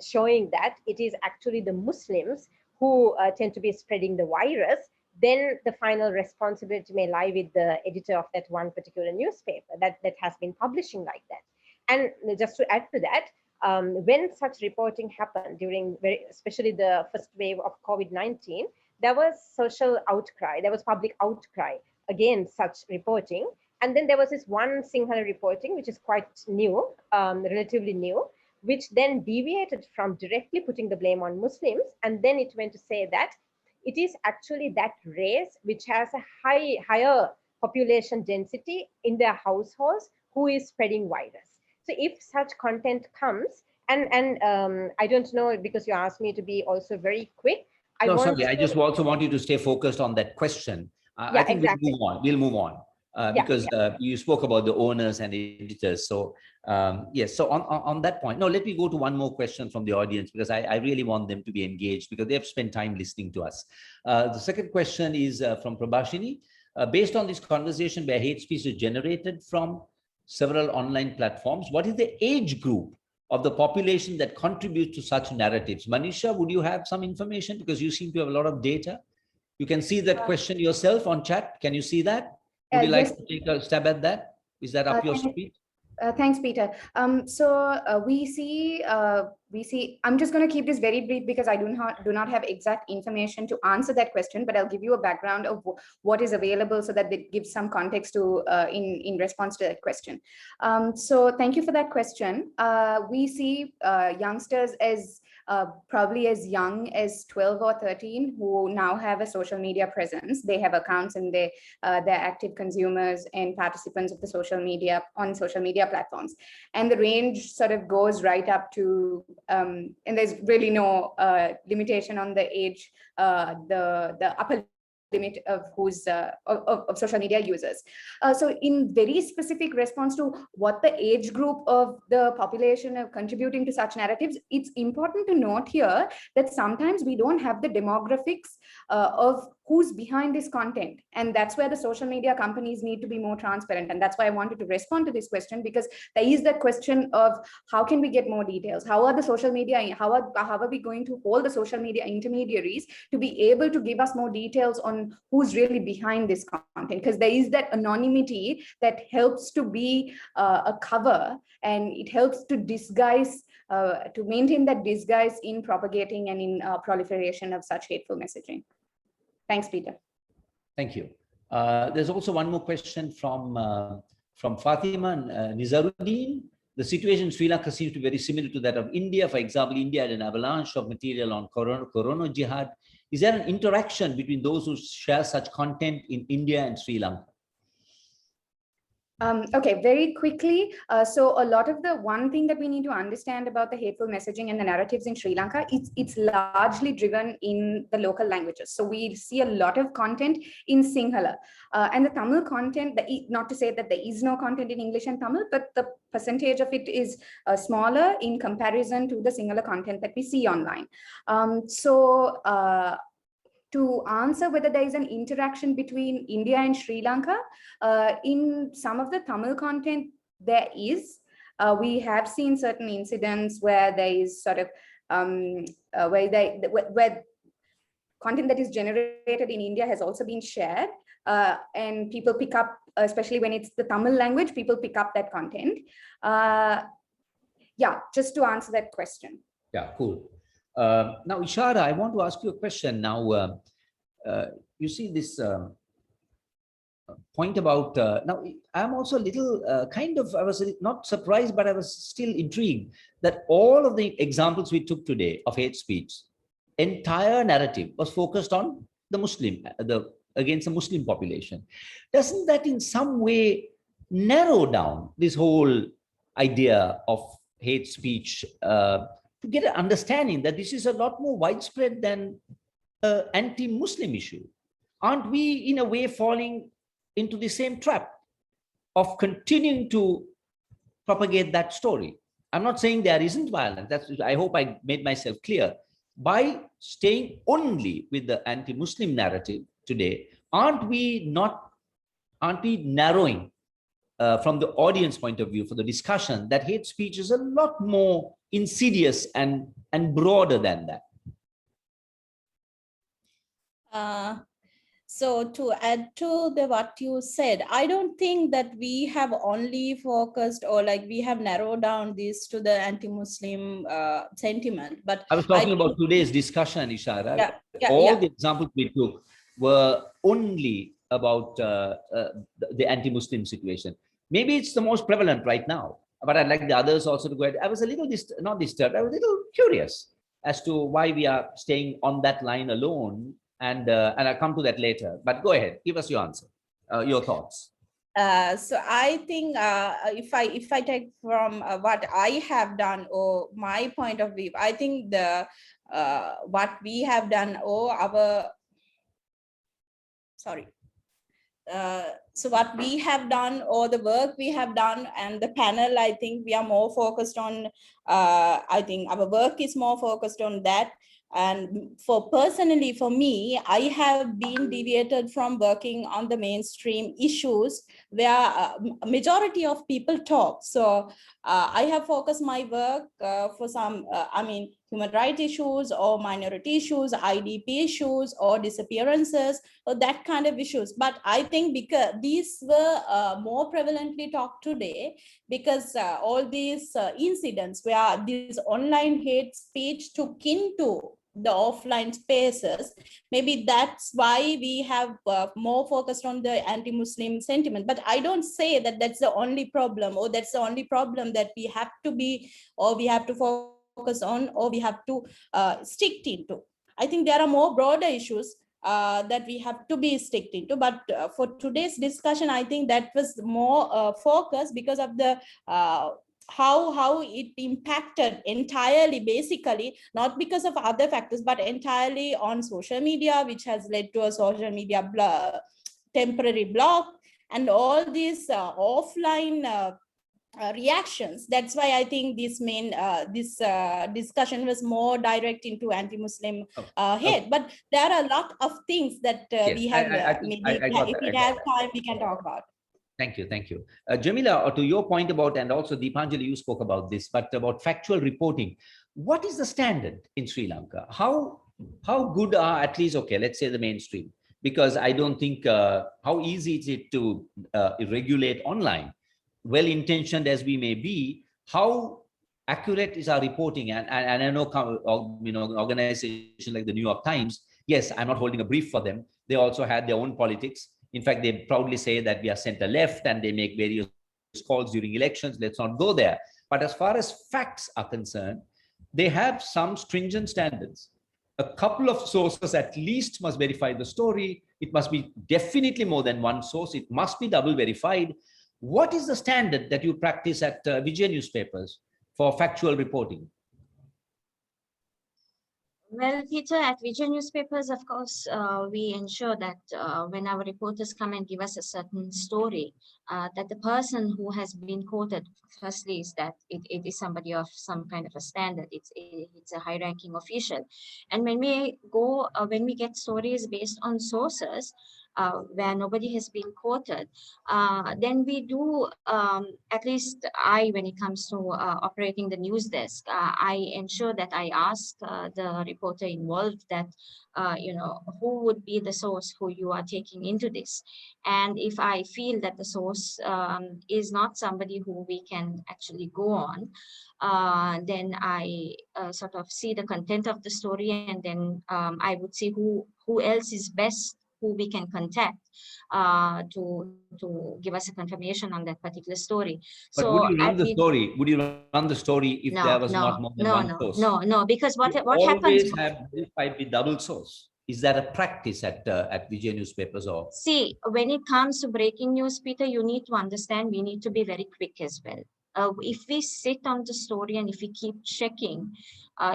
showing that it is actually the Muslims who tend to be spreading the virus, then the final responsibility may lie with the editor of that one particular newspaper that has been publishing like that. And just to add to that, when such reporting happened during especially the first wave of COVID-19, there was social outcry, there was public outcry against such reporting. And then there was this one Sinhala reporting, which is quite new, relatively new, which then deviated from directly putting the blame on Muslims. And then it went to say that it is actually that race which has a higher population density in their households who is spreading virus. So if such content comes, and I don't know, because you asked me to be also very quick. I just also want you to stay focused on that question. I think exactly. We'll move on. Because you spoke about the owners and editors. So yes, so on that point, no, let me go to one more question from the audience, because I really want them to be engaged because they've spent time listening to us. The second question is from Prabhashini. Based on this conversation where hate speech is generated from several online platforms, what is the age group of the population that contributes to such narratives? Mahishaa, would you have some information? Because you seem to have a lot of data. You can see that question yourself on chat. Can you see that? Would you like to take a stab at that? Is that up your street? Thanks, Peter. We see. I'm just going to keep this very brief because I do not have exact information to answer that question, but I'll give you a background of what is available so that it gives some context to in response to that question. So thank you for that question. We see youngsters as probably as young as 12 or 13 who now have a social media presence. They have accounts and they're active consumers and participants of the social media platforms. And the range sort of goes right up to, and there's really no limitation on the age, the upper limit of who's of social media users. So in very specific response to what the age group of the population are contributing to such narratives, it's important to note here that sometimes we don't have the demographics of who's behind this content. And that's where the social media companies need to be more transparent. And that's why I wanted to respond to this question, because there is that question of how can we get more details? How are the social media, how are we going to hold the social media intermediaries to be able to give us more details on who's really behind this content? Because there is that anonymity that helps to be a cover, and it helps to disguise, to maintain that disguise in propagating and in proliferation of such hateful messaging. Thanks, Peter. Thank you. There's also one more question from Fatima Nizaruddin. The situation in Sri Lanka seems to be very similar to that of India. For example, India had an avalanche of material on Corona Jihad. Is there an interaction between those who share such content in India and Sri Lanka? Okay, very quickly. So a lot of the one thing that we need to understand about the hateful messaging and the narratives in Sri Lanka, it's largely driven in the local languages. So we see a lot of content in Sinhala, and the Tamil content, not to say that there is no content in English and Tamil, but the percentage of it is smaller in comparison to the Sinhala content that we see online. To answer whether there is an interaction between India and Sri Lanka, in some of the Tamil content, there is. We have seen certain incidents where there is sort of, where content that is generated in India has also been shared, and people pick up, especially when it's the Tamil language, people pick up that content. Yeah, just to answer that question. Yeah, cool. Now, Ishara, I want to ask you a question. Now, you see this point about, now I'm also a little I was not surprised, but I was still intrigued that all of the examples we took today of hate speech, entire narrative was focused on the Muslim, against the Muslim population. Doesn't that in some way narrow down this whole idea of hate speech, to get an understanding that this is a lot more widespread than an anti-Muslim issue? Aren't we in a way falling into the same trap of continuing to propagate that story? I'm not saying there isn't violence. I hope I made myself clear. By staying only with the anti-Muslim narrative today, aren't we narrowing from the audience point of view for the discussion that hate speech is a lot more insidious and broader than that? So to add to what you said, I don't think that we have only focused, or like we have narrowed down this to the anti-Muslim sentiment. But I was talking about today's discussion, Ishara. The the examples we took were only about the anti-Muslim situation. Maybe it's the most prevalent right now, but I'd like the others also to go ahead. I was a little not disturbed. I was a little curious as to why we are staying on that line alone. And I'll come to that later. But go ahead, give us your answer, your thoughts. So I think if I take from what I have done or my point of view, I think the what we have done or our so what we have done or the work we have done and the panel, I think we are more focused on. I think our work is more focused on that. And personally, for me, I have been deviated from working on the mainstream issues where a majority of people talk. So I have focused my work for some, human rights issues or minority issues, IDP issues or disappearances or that kind of issues. But I think because these were more prevalently talked today, because all these incidents where this online hate speech took into the offline spaces, maybe that's why we have more focused on the anti-Muslim sentiment. But I don't say that that's the only problem or that's the only problem that we have to be or we have to focus on or we have to stick into. I think there are more broader issues that we have to be sticked into. But for today's discussion, I think that was more focused because of the how it impacted entirely, basically, not because of other factors, but entirely on social media, which has led to a social media temporary block, and all these offline reactions. That's why I think this discussion was more direct into anti-Muslim hate. But there are a lot of things that yes, we have maybe I got if that. we have time we can talk about. Thank you, thank you. Jamila, to your point about, and also Deepanjali, you spoke about this, but about factual reporting. What is the standard in Sri Lanka? How good are, at least, okay, let's say the mainstream? Because I don't think, how easy is it to regulate online? Well-intentioned as we may be, how accurate is our reporting? And I know, organization like the New York Times, yes, I'm not holding a brief for them. They also had their own politics. In fact, they proudly say that we are center left and they make various calls during elections. Let's not go there. But as far as facts are concerned, they have some stringent standards. A couple of sources at least must verify the story. It must be definitely more than one source. It must be double verified. What is the standard that you practice at Vijay newspapers for factual reporting? Well, Peter, at Vijay newspapers, of course, we ensure that when our reporters come and give us a certain story, that the person who has been quoted, firstly, is that it is somebody of some kind of a standard. It's a high-ranking official. And when we go, when we get stories based on sources, where nobody has been quoted, then we do, at least when it comes to operating the news desk, I ensure that I ask the reporter involved that, who would be the source who you are taking into this. And if I feel that the source is not somebody who we can actually go on, then I sort of see the content of the story, and then I would see who else is best, who we can contact to give us a confirmation on that particular story. But So would you run the story? Would you run the story if there was not more than one source? No, because what happens? Always have verified with double source. Is that a practice at Vijay newspapers or? See, when it comes to breaking news, Peter, you need to understand we need to be very quick as well. If we sit on the story and if we keep checking,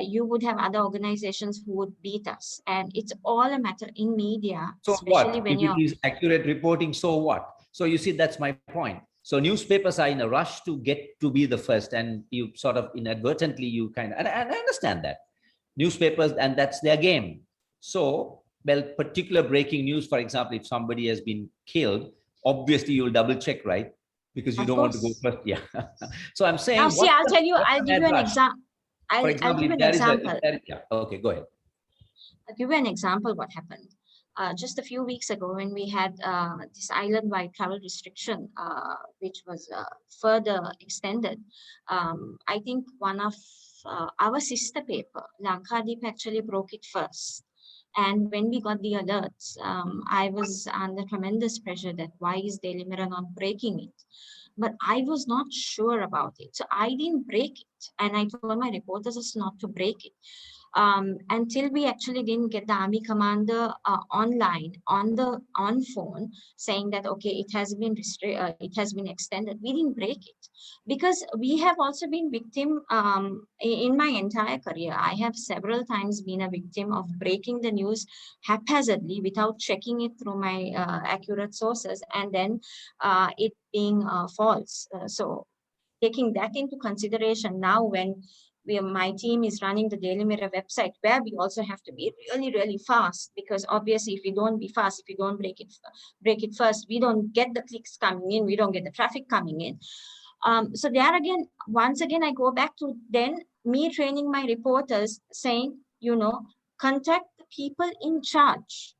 you would have other organizations who would beat us. And it's all a matter in media, so especially what? when If it is accurate reporting, so what? So you see, that's my point. So newspapers are in a rush to get to be the first, and you sort of inadvertently, you kind of, and I understand that. Newspapers, and that's their game. So, well, particular breaking news, for example, if somebody has been killed, obviously you'll double check, right? Because you don't want to go first. Yeah. So I'm saying, now, see, I'll give you an example. I'll give an example. Yeah. Okay, go ahead. I'll give you an example what happened. Just a few weeks ago when we had this island-wide travel restriction, which was further extended, I think one of our sister paper, Lankadeep, actually broke it first. And when we got the alerts, I was under tremendous pressure that why is Daily Mirror not breaking it? But I was not sure about it. So I didn't break it. And I told my reporters not to break it. Until we actually didn't get the army commander online on phone saying that okay, it has been extended. We didn't break it because we have also been victim in my entire career. I have several times been a victim of breaking the news haphazardly without checking it through my accurate sources, and then it being false. So taking that into consideration now, when my team is running the Daily Mirror website, where we also have to be really, really fast, because obviously if we don't be fast, if we don't break it first, we don't get the clicks coming in, we don't get the traffic coming in. So there again, once again, I go back to then me training my reporters saying, contact the people in charge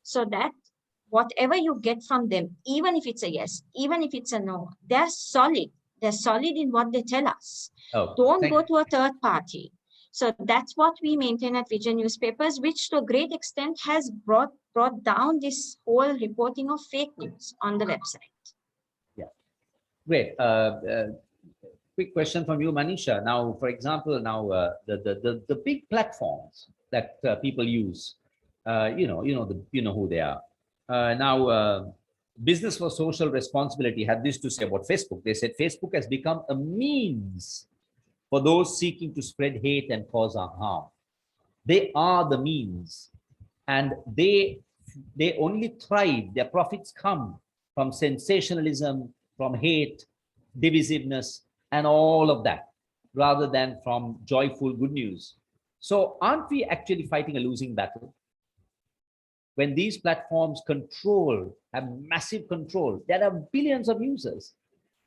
so that whatever you get from them, even if it's a yes, even if it's a no, they're solid. They're solid in what they tell us. Oh, don't go to a third party. So that's what we maintain at Vijay newspapers, which to a great extent has brought down this whole reporting of fake news on the website. Yeah, great. Quick question from you, Mahishaa. Now, for example, the big platforms that people use, you know who they are. Now, Business for Social Responsibility had this to say about Facebook. They said Facebook has become a means for those seeking to spread hate and cause harm. They are the means, and they only thrive. Their profits come from sensationalism, from hate, divisiveness, and all of that, rather than from joyful good news. So aren't we actually fighting a losing battle? When these platforms have massive control, there are billions of users.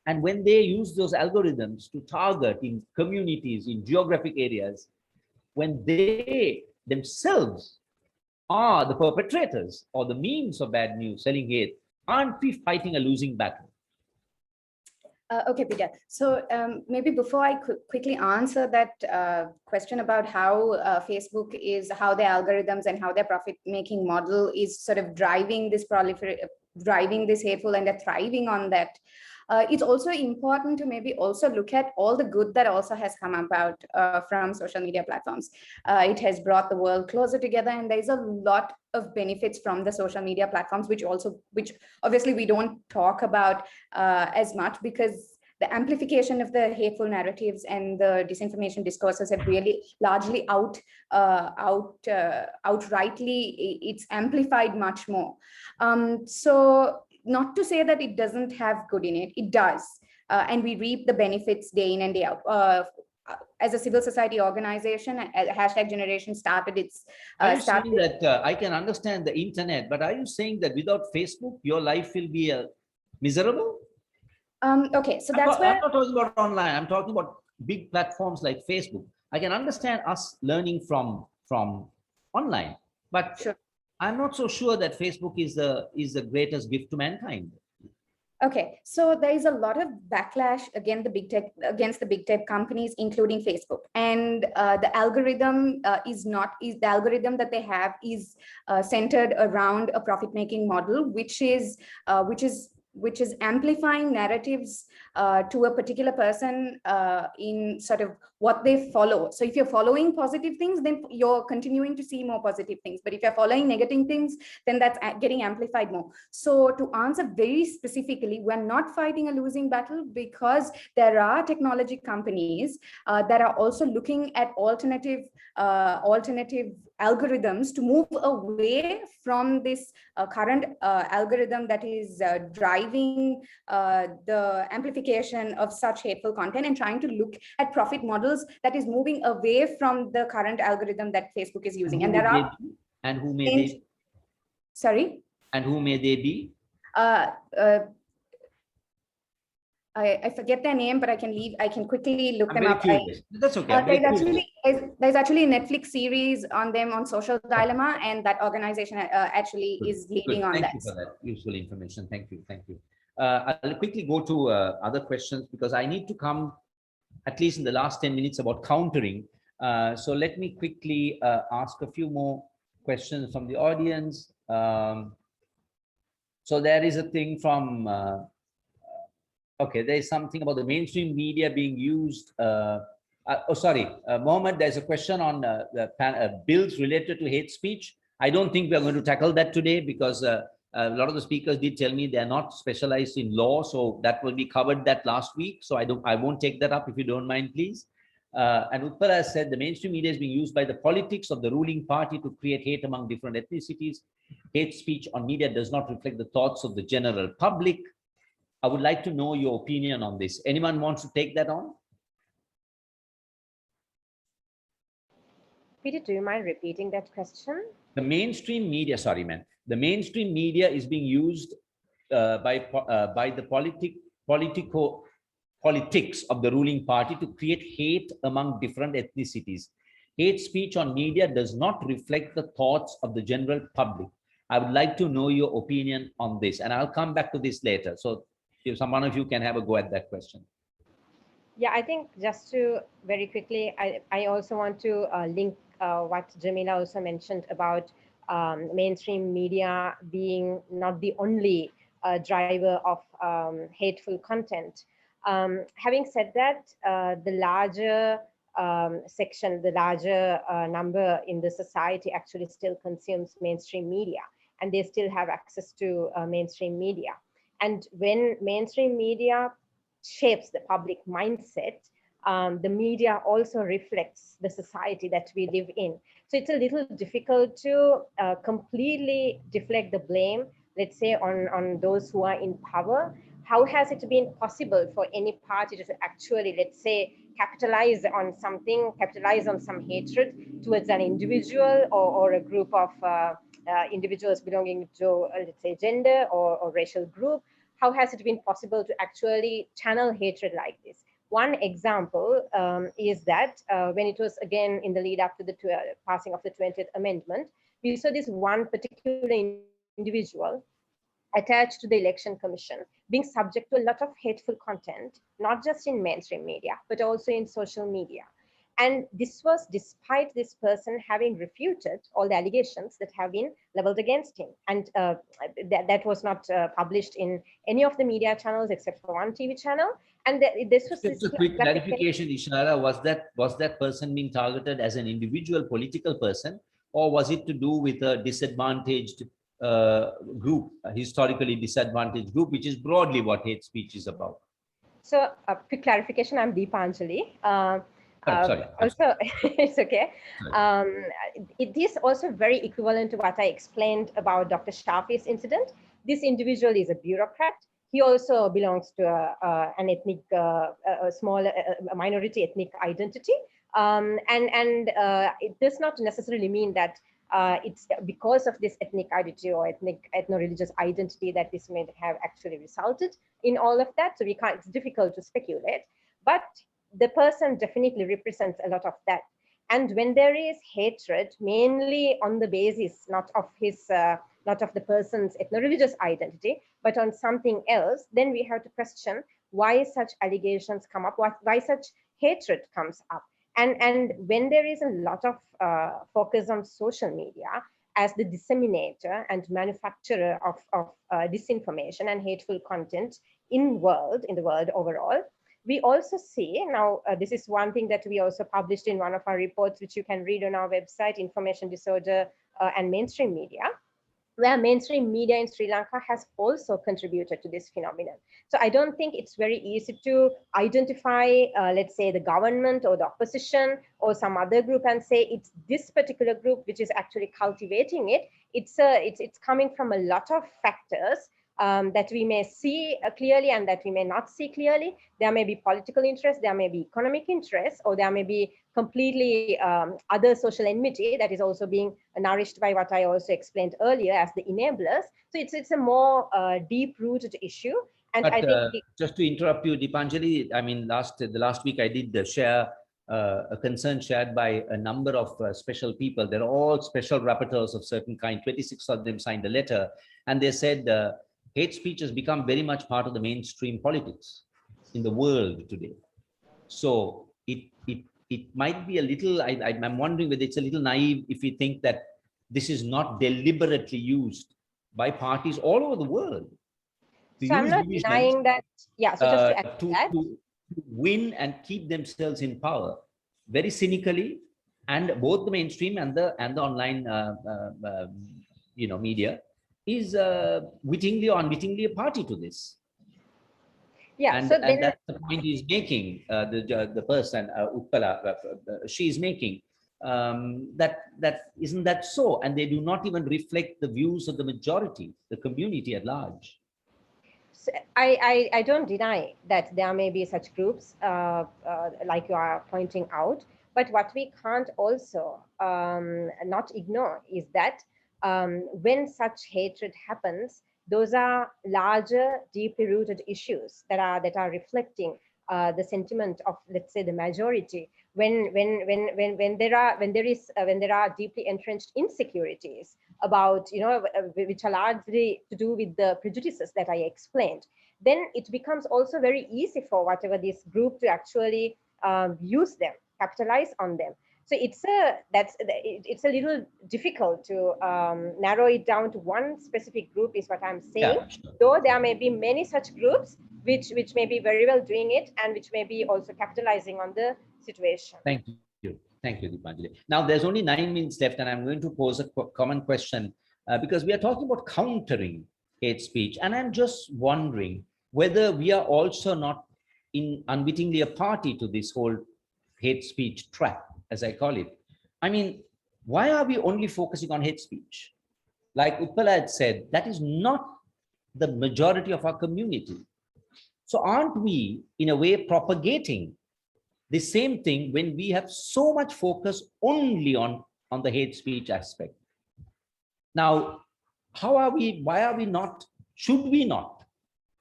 And when they use those algorithms to target in communities, in geographic areas, when they themselves are the perpetrators or the means of bad news, selling hate, aren't we fighting a losing battle? Okay, Peter. So maybe before I quickly answer that question about how Facebook is, how their algorithms and how their profit-making model is sort of driving this hateful, and they're thriving on that. It's also important to maybe also look at all the good that also has come about from social media platforms. It has brought the world closer together, and there's a lot of benefits from the social media platforms, which obviously we don't talk about as much, because the amplification of the hateful narratives and the disinformation discourses have really largely outrightly, it's amplified much more. So not to say that it doesn't have good in it, it does. And we reap the benefits day in and day out. As a civil society organization, #Generation started its... Are you saying that I can understand the internet, but are you saying that without Facebook, your life will be miserable? Okay, so that's where... I'm not talking about online. I'm talking about big platforms like Facebook. I can understand us learning from online, but sure. I'm not so sure that Facebook is the greatest gift to mankind. Okay, so there is a lot of backlash against the big tech companies, including Facebook, and the algorithm the algorithm that they have is centered around a profit-making model, which is amplifying narratives to a particular person in sort of what they follow. So if you're following positive things, then you're continuing to see more positive things. But if you're following negative things, then that's getting amplified more. So to answer very specifically, we're not fighting a losing battle, because there are technology companies that are also looking at alternative algorithms to move away from this current algorithm that is driving the amplification of such hateful content, and trying to look at profit models that is moving away from the current algorithm that Facebook is using. And there are... And who may they be? Sorry? And who may they be? I forget their name, but I can quickly look them up. That's okay. There's actually a Netflix series on them on Social Dilemma, and that organization actually is leading on that. Thank you for that useful information. Thank you. I'll quickly go to other questions, because I need to come at least in the last 10 minutes about countering. So let me quickly ask a few more questions from the audience. So there is a thing from... okay, there is something about the mainstream media being used. Mohammed, there's a question on the bills related to hate speech. I don't think we are going to tackle that today, because a lot of the speakers did tell me they're not specialized in law, so that will be covered that last week. So I won't take that up, if you don't mind, please. And Utpal has said the mainstream media is being used by the politics of the ruling party to create hate among different ethnicities. Hate speech on media does not reflect the thoughts of the general public. I would like to know your opinion on this. Anyone wants to take that on? Peter, do you mind repeating that question? The mainstream media, sorry, man. The mainstream media is being used by the politics of the ruling party to create hate among different ethnicities. Hate speech on media does not reflect the thoughts of the general public. I would like to know your opinion on this, and I'll come back to this later. So if one of you can have a go at that question. Yeah, I think just to very quickly, I also want to link what Jamila also mentioned about mainstream media being not the only driver of hateful content. Having said that, the larger section, the larger number in the society actually still consumes mainstream media, and they still have access to mainstream media. And when mainstream media shapes the public mindset, the media also reflects the society that we live in. So it's a little difficult to completely deflect the blame, let's say, on those who are in power, how has it been possible for any party to actually, let's say, capitalize on something, capitalize on some hatred towards an individual or a group of individuals belonging to, let's say, gender or racial group? How has it been possible to actually channel hatred like this? One example is that when it was again in the lead up to the passing of the 20th Amendment, we saw this one particular individual attached to the election commission being subject to a lot of hateful content, not just in mainstream media, but also in social media. And this was despite this person having refuted all the allegations that have been leveled against him. And that was not published in any of the media channels except for one TV channel. And this was Just this a quick clarification, Ishara, was that person being targeted as an individual political person, or was it to do with a disadvantaged group, a historically disadvantaged group, which is broadly what hate speech is about? So a quick clarification, I'm Deepanjali. Sorry. Also, it's okay. It is also very equivalent to what I explained about Dr. Shafi's incident. This individual is a bureaucrat. He also belongs to an ethnic, a small minority ethnic identity. It does not necessarily mean that it's because of this ethnic identity or ethno-religious identity that this may have actually resulted in all of that. So it's difficult to speculate, but the person definitely represents a lot of that. And when there is hatred, mainly on the basis not of the person's ethno-religious identity, but on something else, then we have to question why such allegations come up, why such hatred comes up. And when there is a lot of focus on social media as the disseminator and manufacturer of disinformation and hateful content in the world overall, we also see now, this is one thing that we also published in one of our reports, which you can read on our website, Information Disorder and Mainstream Media, where mainstream media in Sri Lanka has also contributed to this phenomenon. So I don't think it's very easy to identify, let's say, the government or the opposition or some other group and say it's this particular group which is actually cultivating it. It's coming from a lot of factors that we may see clearly and that we may not see clearly. There may be political interest, there may be economic interest, or there may be completely other social enmity that is also being nourished by what I also explained earlier as the enablers. So it's a more deep-rooted issue. And but, I think just to interrupt you, Deepanjali, I mean, the last week I did share a concern shared by a number of special people. They're all special rapporteurs of certain kind. 26 of them signed a letter, and they said hate speech has become very much part of the mainstream politics in the world today. So it might be a little, I'm wondering whether it's a little naive if we think that this is not deliberately used by parties all over the world. So I'm not denying that. Yeah, so just to add to win and keep themselves in power very cynically, and both the mainstream and the online media is wittingly or unwittingly a party to this. Yeah, and, so and that's the point he's making, the person, Utpala, she's making, that isn't that so? And they do not even reflect the views of the majority, the community at large. So I don't deny that there may be such groups like you are pointing out, but what we can't also not ignore is that when such hatred happens, those are larger, deeply rooted issues that are reflecting the sentiment of, let's say, the majority. When there are deeply entrenched insecurities about, which are largely to do with the prejudices that I explained, then it becomes also very easy for whatever this group to actually use them, capitalize on them. So it's a little difficult to narrow it down to one specific group, is what I'm saying. Yeah, sure. Though there may be many such groups which may be very well doing it and which may be also capitalizing on the situation. Thank you, Deepanjali. Now there's only 9 minutes left, and I'm going to pose a common question because we are talking about countering hate speech, and I'm just wondering whether we are also not unwittingly a party to this whole hate speech trap, as I call it. I mean, why are we only focusing on hate speech? Like Utpala had said, that is not the majority of our community. So aren't we, in a way, propagating the same thing when we have so much focus only on the hate speech aspect? Now, why are we not, should we not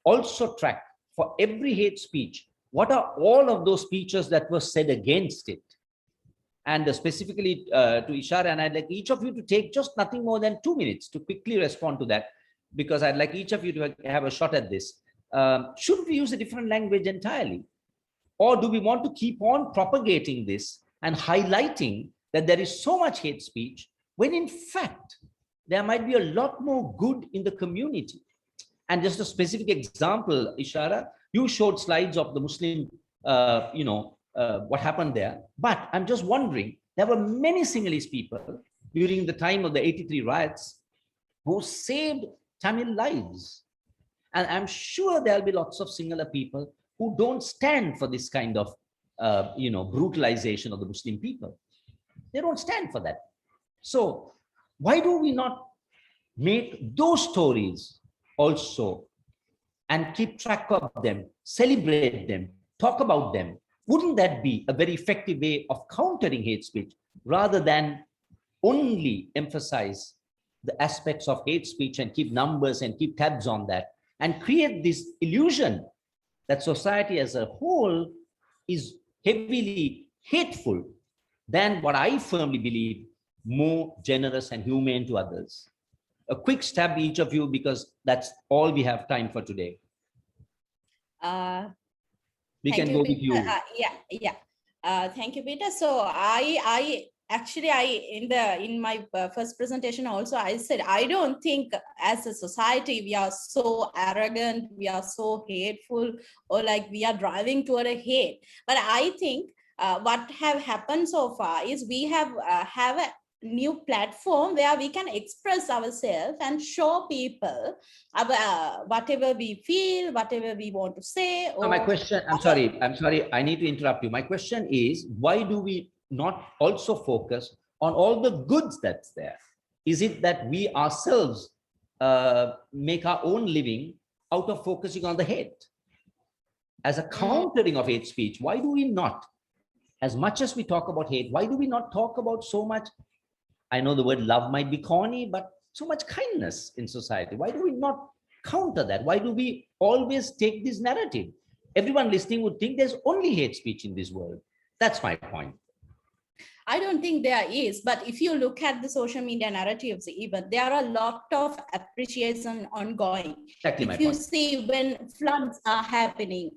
also track for every hate speech, what are all of those speeches that were said against it? And specifically to Ishara, and I'd like each of you to take just nothing more than 2 minutes to quickly respond to that, because I'd like each of you to have a shot at this. Should we use a different language entirely? Or do we want to keep on propagating this and highlighting that there is so much hate speech, when in fact, there might be a lot more good in the community? And just a specific example, Ishara, you showed slides of the Muslim, what happened there. But I'm just wondering, there were many Sinhalese people during the time of the 83 riots who saved Tamil lives. And I'm sure there'll be lots of Sinhala people who don't stand for this kind of, brutalization of the Muslim people. They don't stand for that. So why do we not make those stories also and keep track of them, celebrate them, talk about them? Wouldn't that be a very effective way of countering hate speech, rather than only emphasize the aspects of hate speech and keep numbers and keep tabs on that, and create this illusion that society as a whole is heavily hateful than what I firmly believe, more generous and humane to others? A quick stab, each of you, because that's all we have time for today. We can go with you. Thank you, Peter. So I actually, in my first presentation also, I said, I don't think as a society, we are so arrogant, we are so hateful, or like we are driving toward a hate. But I think what have happened so far is we have a new platform where we can express ourselves and show people whatever we feel, whatever we want to say. No, my question, I'm sorry, I need to interrupt you. My question is, why do we not also focus on all the goods that's there? Is it that we ourselves make our own living out of focusing on the hate? As a countering of hate speech, why do we not, as much as we talk about hate, why do we not talk about so much? I know the word love might be corny, but so much kindness in society. Why do we not counter that? Why do we always take this narrative? Everyone listening would think there's only hate speech in this world. That's my point. I don't think there is, but if you look at the social media narratives, even there are a lot of appreciation ongoing. Exactly my if you point. see when floods are happening,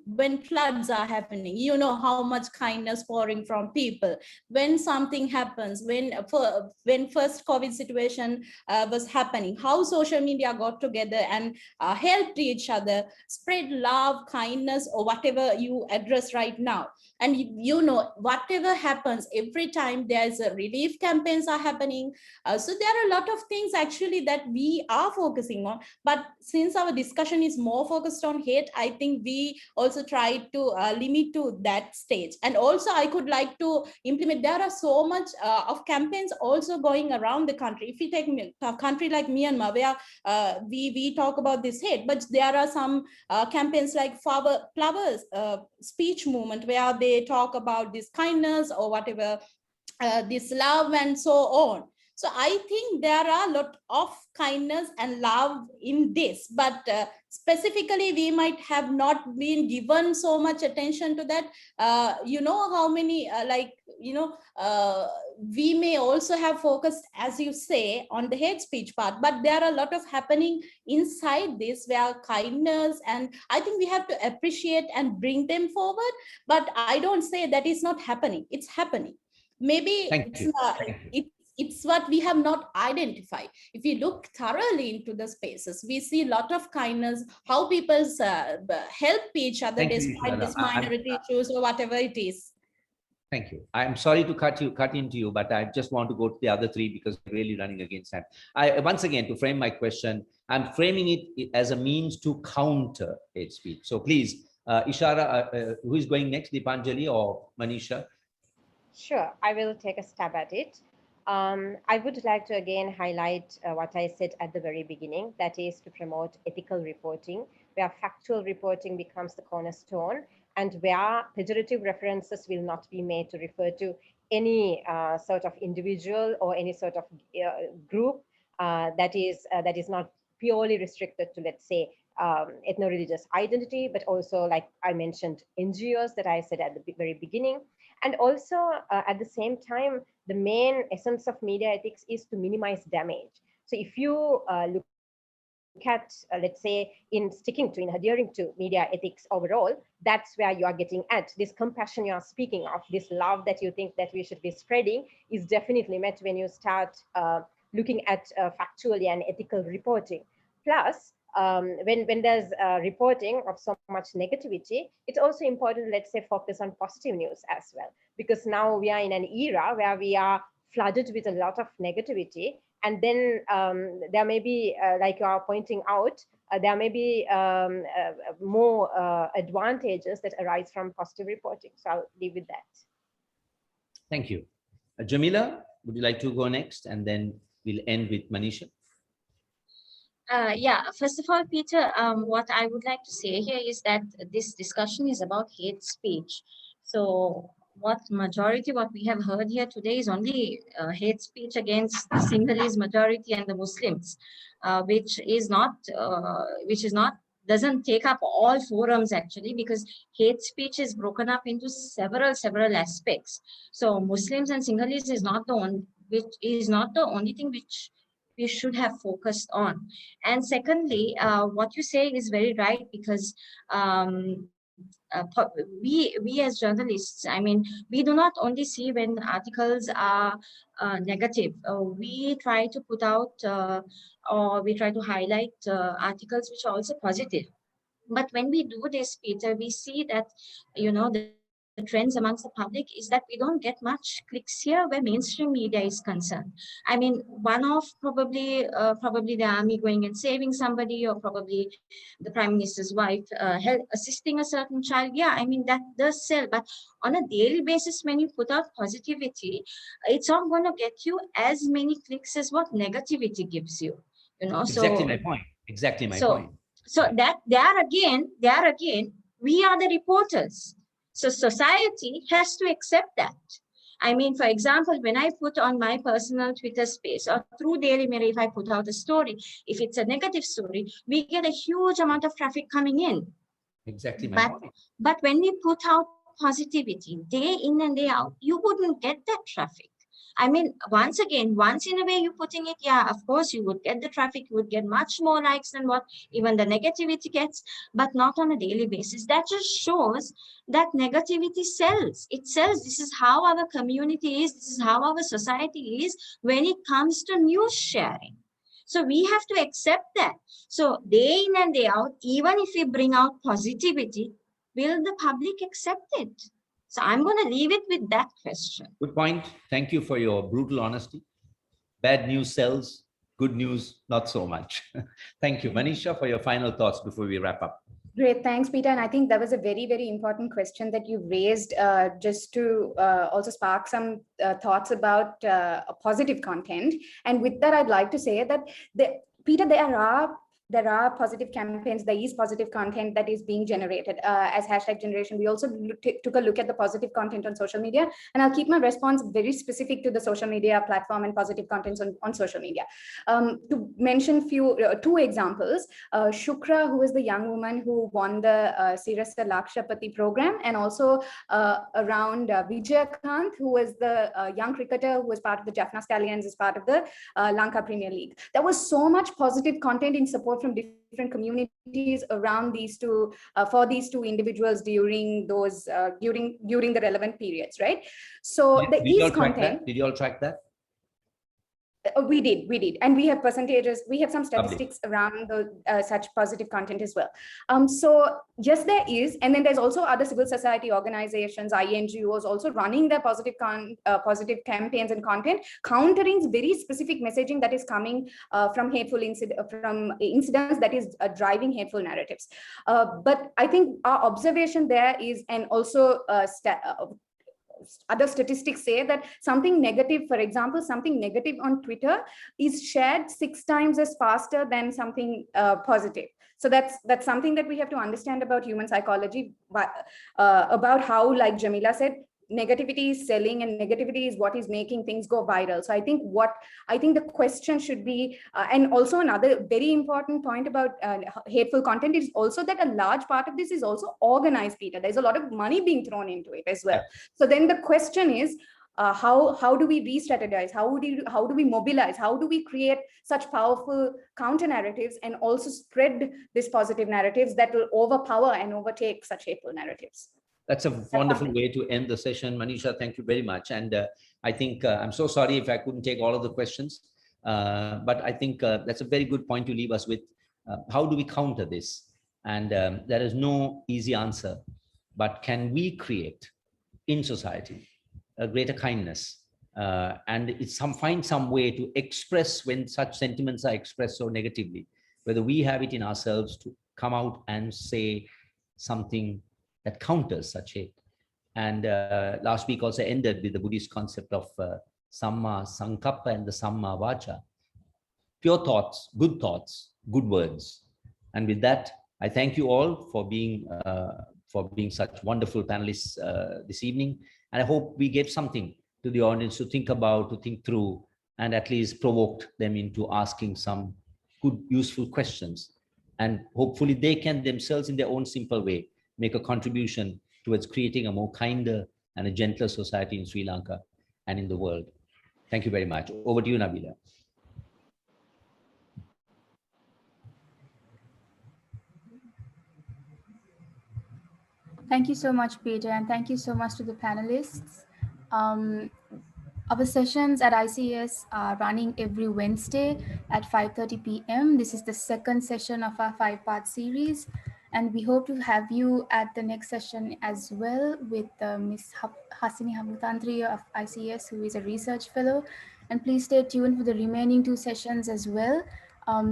you know how much kindness pouring from people. When something happens, when first COVID situation was happening, how social media got together and helped each other, spread love, kindness, or whatever you address right now. And you know, whatever happens, every time there's a relief campaigns are happening. So there are a lot of things actually that we are focusing on. But since our discussion is more focused on hate, I think we also try to limit to that stage. And also I could like to implement, there are so much of campaigns also going around the country. If you take a country like Myanmar, where we talk about this hate, but there are some campaigns like flowers speech movement, where they talk about this kindness or whatever, this love and so on. So I think there are a lot of kindness and love in this, but specifically we might have not been given so much attention to that. You know how many we may also have focused, as you say, on the hate speech part, but there are a lot of happening inside this where kindness, and I think we have to appreciate and bring them forward. But I don't say that is not happening. It's happening. Maybe it's what we have not identified. If you look thoroughly into the spaces, we see a lot of kindness, how people help each other despite these minority issues or whatever it is. Thank you. I'm sorry to cut into you, but I just want to go to the other three because we're really running against time. Once again, to frame my question, I'm framing it as a means to counter hate speech. So please, Ishara, who is going next, Deepanjali or Mahishaa? Sure, I will take a stab at it. I would like to again highlight what I said at the very beginning, that is to promote ethical reporting, where factual reporting becomes the cornerstone, and where pejorative references will not be made to refer to any sort of individual or any sort of group that is not purely restricted to, let's say, ethno-religious identity, but also, like I mentioned, NGOs that I said at the very beginning. And also, at the same time, the main essence of media ethics is to minimize damage. So if you look at, let's say, in adhering to media ethics overall, that's where you are getting at. This compassion you are speaking of, this love that you think that we should be spreading, is definitely met when you start looking at factually and ethical reporting. Plus, when there's reporting of so much negativity, it's also important, let's say, focus on positive news as well, because now we are in an era where we are flooded with a lot of negativity. And then there may be, like you are pointing out, there may be more advantages that arise from positive reporting. So I'll leave with that. Thank you. Jamila, would you like to go next? And then we'll end with Mahishaa. Yeah, first of all, Peter, what I would like to say here is that this discussion is about hate speech. So what we have heard here today is only hate speech against the Sinhalese majority and the Muslims, which doesn't take up all forums actually, because hate speech is broken up into several aspects. So Muslims and Sinhalese is not the only thing which we should have focused on. And secondly, what you say is very right, because we as journalists, I mean, we do not only see when articles are negative. We try to put out or we try to highlight articles which are also positive. But when we do this, Peter, we see that, the trends amongst the public is that we don't get much clicks here where mainstream media is concerned. I mean, one of probably the army going and saving somebody, or probably the prime minister's wife assisting a certain child. Yeah, I mean, that does sell. But on a daily basis, when you put out positivity, it's not going to get you as many clicks as what negativity gives you. Exactly my point. Exactly my point. So that there again, we are the reporters. So society has to accept that. I mean, for example, when I put on my personal Twitter space or through Daily Mirror, if I put out a story, if it's a negative story, we get a huge amount of traffic coming in. Exactly my point. But when we put out positivity day in and day out, you wouldn't get that traffic. I mean, once in a way you're putting it, yeah, of course you would get the traffic, you would get much more likes than what even the negativity gets, but not on a daily basis. That just shows that negativity sells. It sells. This is how our community is. This is how our society is when it comes to news sharing. So we have to accept that. So day in and day out, even if we bring out positivity, will the public accept it? So I'm going to leave it with that question. Good point. Thank you for your brutal honesty. Bad news sells, good news, not so much. Thank you. Mahishaa, for your final thoughts before we wrap up. Great, thanks, Peter. And I think that was a very, very important question that you raised, just to also spark some thoughts about positive content. And with that, I'd like to say that, Peter, there are positive campaigns, there is positive content that is being generated. As hashtag generation, we also took a look at the positive content on social media, and I'll keep my response very specific to the social media platform and positive contents on social media. To mention two examples, Shukra, who is the young woman who won the Sirasa Lakshapati program, and also around Vijayakanth, who was the young cricketer who was part of the Jaffna Stallions as part of the Lanka Premier League. There was so much positive content in support from different communities around these two, for these two individuals during those during the relevant periods, right? So Did you all track that? Did you all track that? We did, and we have percentages. We have some statistics around the such positive content as well. So yes, there is, and then there's also other civil society organizations, INGOs, also running their positive campaigns and content, countering very specific messaging that is coming from incidents that is driving hateful narratives. But I think our observation there is, and also other statistics say that something negative, for example, something negative on Twitter is shared 6 times as faster than something positive. So that's something that we have to understand about human psychology, about how, like Jamila said, negativity is selling and negativity is what is making things go viral. So I think the question should be, and also another very important point about hateful content is also that a large part of this is also organized, Peter. There's a lot of money being thrown into it as well. So then the question is, how do we re-strategize? How do we mobilize? How do we create such powerful counter narratives and also spread these positive narratives that will overpower and overtake such hateful narratives? That's a wonderful way to end the session. Mahishaa, thank you very much. And I think I'm so sorry if I couldn't take all of the questions, but I think that's a very good point to leave us with. How do we counter this? And there is no easy answer, but can we create in society a greater kindness? And find some way to express when such sentiments are expressed so negatively, whether we have it in ourselves to come out and say something that counters such hate. And last week also ended with the Buddhist concept of Samma Sankappa and the Samma Vacha. Pure thoughts, good words. And with that, I thank you all for being such wonderful panelists this evening. And I hope we gave something to the audience to think about, to think through, and at least provoked them into asking some good, useful questions. And hopefully they can themselves, in their own simple way, make a contribution towards creating a more kinder and a gentler society in Sri Lanka and in the world. Thank you very much. Over to you, Nabila. Thank you so much, Peter, and thank you so much to the panelists. Our sessions at ICS are running every Wednesday at 5:30 p.m. This is the second session of our 5-part series, and we hope to have you at the next session as well with Ms. Hasini Hamutantri of ICS, who is a research fellow. And please stay tuned for the remaining 2 sessions as well.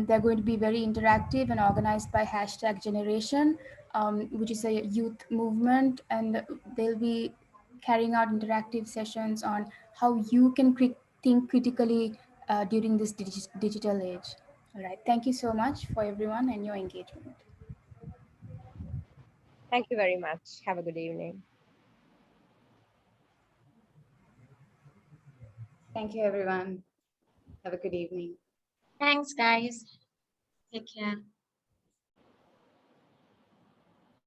They're going to be very interactive and organized by #Generation, which is a youth movement, and they'll be carrying out interactive sessions on how you can think critically during this digital age. All right. Thank you so much for everyone and your engagement. Thank you very much. Have a good evening. Thank you, everyone. Have a good evening. Thanks, guys. Take care.